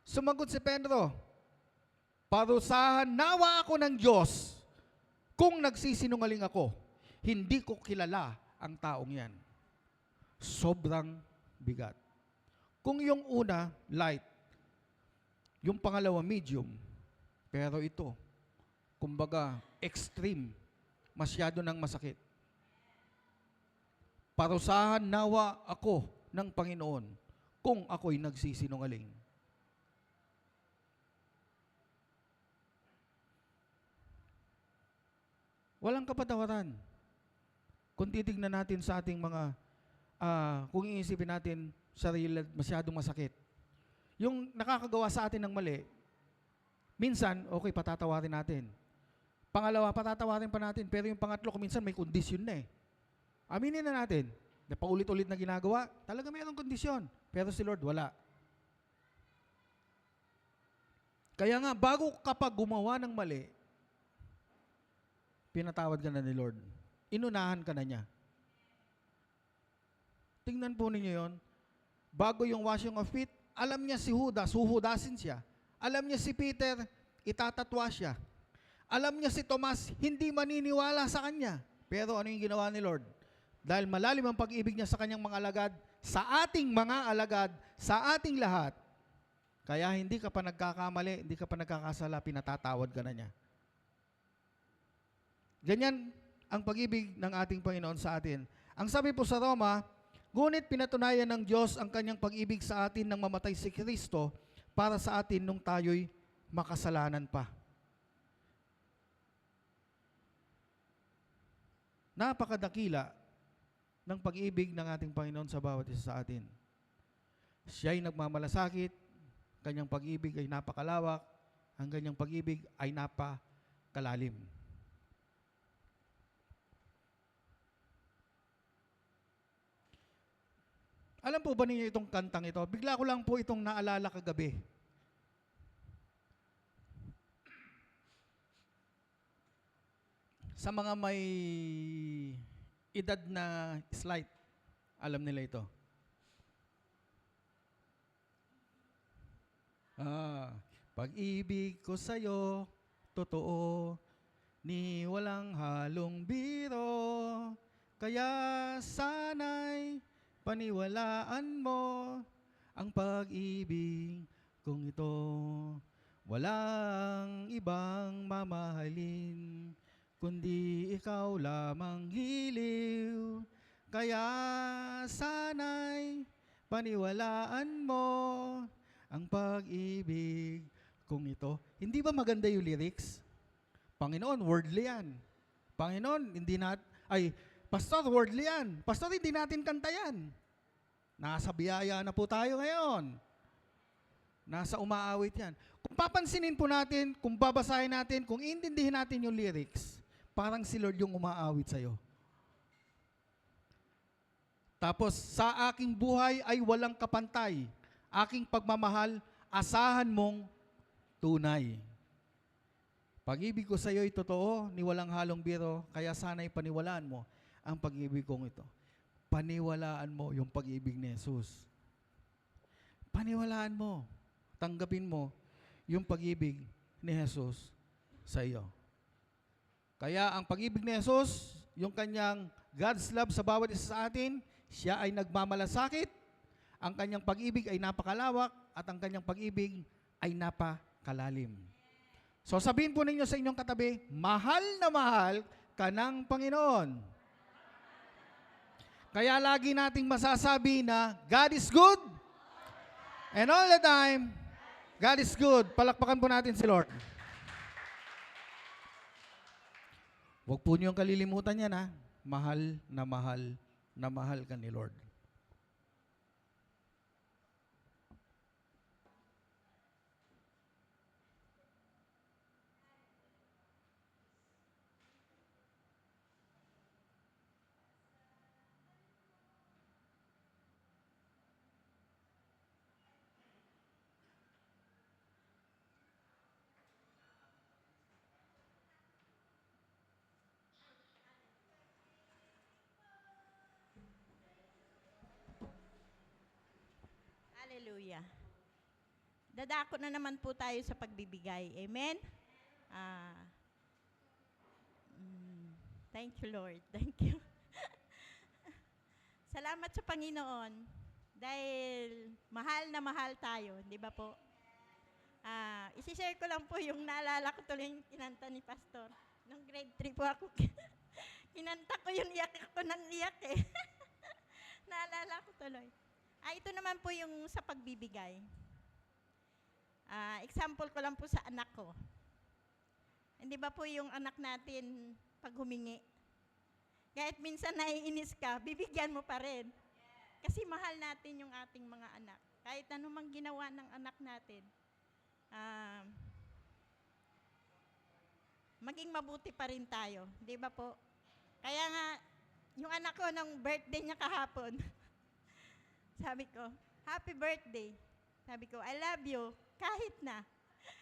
Sumagot si Pedro, parusahan nawa ako ng Diyos kung nagsisinungaling ako. Hindi ko kilala ang taong yan. Sobrang bigat. Kung yung una, light, yung pangalawa, medium, pero ito, kumbaga, extreme, masyado nang masakit. Parusahan nawa ako ng Panginoon kung ako'y nagsisinungaling. Walang kapatawaran. Kung titignan natin sa ating mga, kung iisipin natin, sarili masyadong masakit. Yung nakakagawa sa atin ng mali, minsan, okay, patatawarin natin. Pangalawa, patatawarin pa natin. Pero yung pangatlo, minsan may kondisyon na eh. Aminin na natin, na paulit-ulit na ginagawa, talaga mayroong kondisyon. Pero si Lord, wala. Kaya nga, bago kapag gumawa ng mali, pinatawad ka na ni Lord. Inunahan ka na niya. Tingnan po ninyo yon. Bago yung washing of feet, alam niya si Judas, huhudasin siya. Alam niya si Peter, itatatwa siya. Alam niya si Tomas, hindi maniniwala sa kanya. Pero ano yung ginawa ni Lord? Dahil malalim ang pag-ibig niya sa kanyang mga alagad, sa ating mga alagad, sa ating lahat, kaya hindi ka pa nagkakamali, hindi ka pa nagkakasala, pinatatawad ka na niya. Ganyan ang pag-ibig ng ating Panginoon sa atin. Ang sabi po sa Roma, ngunit pinatunayan ng Diyos ang kanyang pag-ibig sa atin nang mamatay si Kristo para sa atin nung tayo'y makasalanan pa. Napakadakila ng pag-ibig ng ating Panginoon sa bawat isa sa atin. Siya'y nagmamalasakit, kanyang pag-ibig ay napakalawak, ang kanyang pag-ibig ay napakalalim. Alam po ba ninyo itong kantang ito? Bigla ko lang po itong naalala kagabi. Sa mga may edad na slight, alam nila ito. Pag-ibig ko sa'yo, totoo, ni walang halong biro, kaya sana'y paniwalaan mo ang pag-ibig kong ito. Walang ibang mamahalin kundi ikaw lamang giliw. Kaya sana'y paniwalaan mo ang pag-ibig kung ito. Hindi ba maganda yung lyrics? Panginoon, wordly yan. Panginoon, Pastor, wordly yan. Pastor, hindi natin kanta yan. Nasa biyaya na po tayo ngayon. Nasa umaawit yan. Kung papansinin po natin, kung babasahin natin, kung intindihin natin yung lyrics, parang si Lord yung umaawit sa'yo. Tapos, sa aking buhay ay walang kapantay. Aking pagmamahal, asahan mong tunay. Pag-ibig ko sa iyo ay totoo, ni walang halong biro, kaya sana'y paniwalaan mo ang pag-ibig kong ito. Paniwalaan mo yung pag-ibig ni Jesus. Paniwalaan mo, tanggapin mo yung pag-ibig ni Jesus sa iyo. Kaya ang pag-ibig ni Jesus, yung kanyang God's love sa bawat isa sa atin, siya ay nagmamalasakit, ang kanyang pag-ibig ay napakalawak, at ang kanyang pag-ibig ay napakalalim. So sabihin po ninyo sa inyong katabi, mahal na mahal ka ng Panginoon. Kaya lagi nating masasabi na God is good. And all the time, God is good. Palakpakan po natin si Lord. Huwag po niyong kalilimutan yan, ha. Mahal na mahal ka ni Lord. Hallelujah. Dadako na naman po tayo sa pagbibigay. Amen? Thank you, Lord. Thank you. Salamat sa Panginoon dahil mahal na mahal tayo. Di ba po? Isishare ko lang po yung naalala ko tuloy yung kinanta ni Pastor. Nung grade 3 po ako, kinanta ko yung iyak ako ng iyak eh. Naalala ko tuloy. Ito naman po yung sa pagbibigay. Example ko lang po sa anak ko. Hindi ba po yung anak natin pag humingi? Kahit minsan naiinis ka, bibigyan mo pa rin. Kasi mahal natin yung ating mga anak. Kahit anumang ginawa ng anak natin, maging mabuti pa rin tayo. Di ba po? Kaya nga, yung anak ko ng birthday niya kahapon, sabi ko, happy birthday. Sabi ko, I love you, kahit na.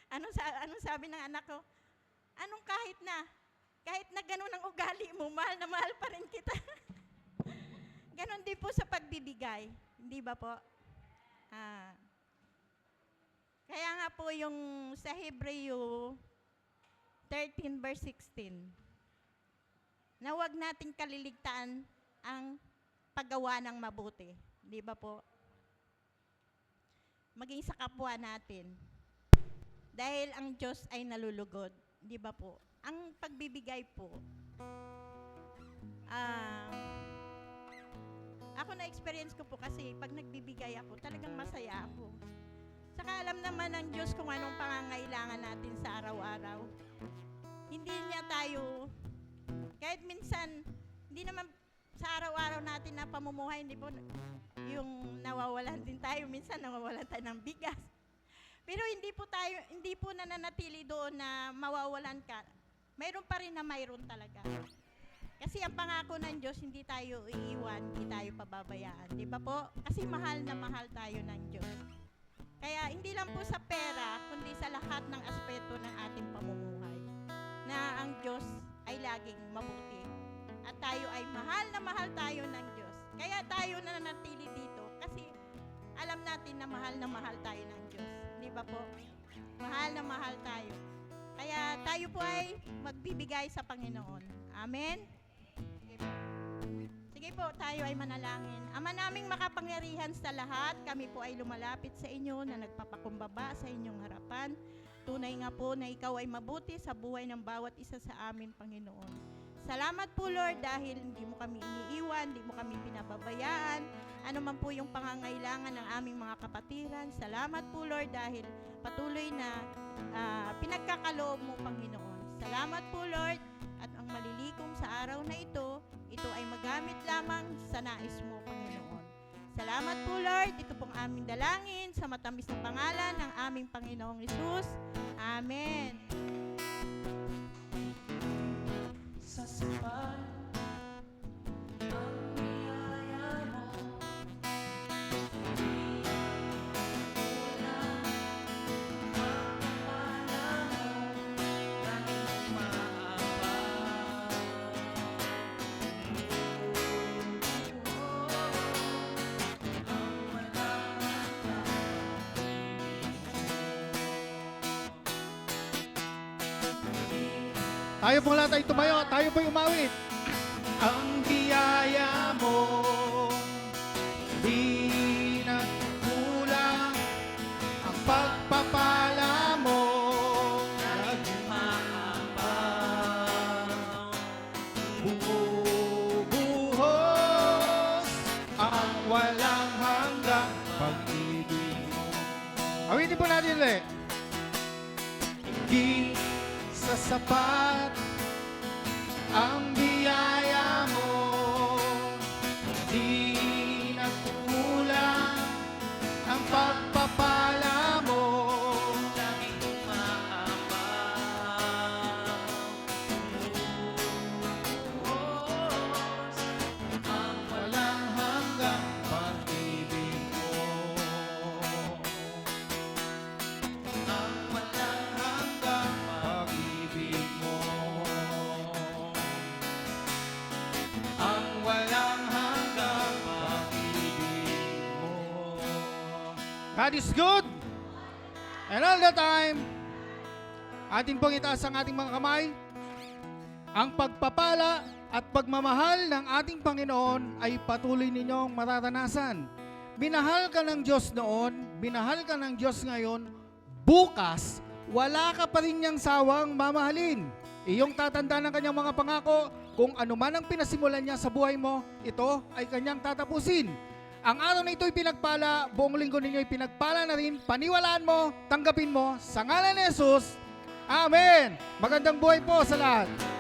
Anong sabi ng anak ko? Anong kahit na? Kahit na ganun ang ugali mo, mahal na mahal pa rin kita. Ganon din po sa pagbibigay. Hindi ba po? Kaya nga po yung sa Hebreo 13 verse 16, na huwag nating kaliligtaan ang paggawa ng mabuti. Di ba po? Maging sa kapwa natin. Dahil ang Diyos ay nalulugod. Di ba po? Ang pagbibigay po, ako na-experience ko po kasi pag nagbibigay ako, talagang masaya ako. Saka alam naman ng Diyos kung anong pangangailangan natin sa araw-araw. Hindi niya tayo, kahit minsan, hindi naman sa araw-araw natin na pamumuhay, hindi po, yung nawawalan din tayo, minsan nawawalan tayo ng bigas. Pero hindi po nananatili doon na mawawalan ka. Mayroon pa rin na mayroon talaga. Kasi ang pangako ng Diyos, hindi tayo iiwan, hindi tayo pababayaan. Di ba po? Kasi mahal na mahal tayo ng Diyos. Kaya hindi lang po sa pera, kundi sa lahat ng aspeto ng ating pamumuhay, na ang Diyos ay laging mabuti. At tayo ay mahal na mahal tayo ng Diyos. Kaya tayo nananatili dito kasi alam natin na mahal tayo ng Diyos. Di ba po? Mahal na mahal tayo. Kaya tayo po ay magbibigay sa Panginoon. Amen? Sige po. Sige po, tayo ay manalangin. Ama naming makapangyarihan sa lahat, kami po ay lumalapit sa inyo na nagpapakumbaba sa inyong harapan. Tunay nga po na ikaw ay mabuti sa buhay ng bawat isa sa amin, Panginoon. Salamat po, Lord, dahil hindi mo kami iniiwan, hindi mo kami pinababayaan. Ano man po yung pangangailangan ng aming mga kapatiran. Salamat po, Lord, dahil patuloy na pinagkakaloob mo, Panginoon. Salamat po, Lord, at ang malilikom sa araw na ito ay magamit lamang sa nais mo, Panginoon. Salamat po, Lord. Ito pong aming dalangin sa matamis na pangalan ng aming Panginoong Hesus. Amen. Sasapat ang biyaya mo, di kulang ang pagpapala mo, laging umaabot. Ang walang hanggan Tayo pong lahat ay tumayo, tayo po'y umawit. Ang biyaya mo, di nagkukulang. Ang pagpapala mo, laging maapaw. bumubuhos. Ang walang hanggang pag-ibig mo. Awitin po natin ulit. Di sasapat ang biyaya mo, di nagkukulang ang pagpapala mo, Laging umaapaw. Bumubuhos ang walang hanggang pag-ibig mo. ang walang Hanggang pag-ibig mo. Ang walang hanggang pag-ibig mo. God is good. And all the time, atin pong itaas ang ating mga kamay. Ang pagpapala at pagmamahal ng ating Panginoon ay patuloy ninyong mararanasan. Binahal ka ng Diyos noon, binahal ka ng Diyos ngayon, bukas, wala ka pa rin niyang sawang mamahalin. Iyong tatanda ng kanyang mga pangako, kung ano man ang pinasimulan niya sa buhay mo, ito ay kanyang tatapusin. Ang araw na ito'y pinagpala, buong linggo ninyo'y pinagpala na rin, paniwalaan mo, tanggapin mo, sa ngalan ni Jesus, Amen! Magandang buhay po sa lahat!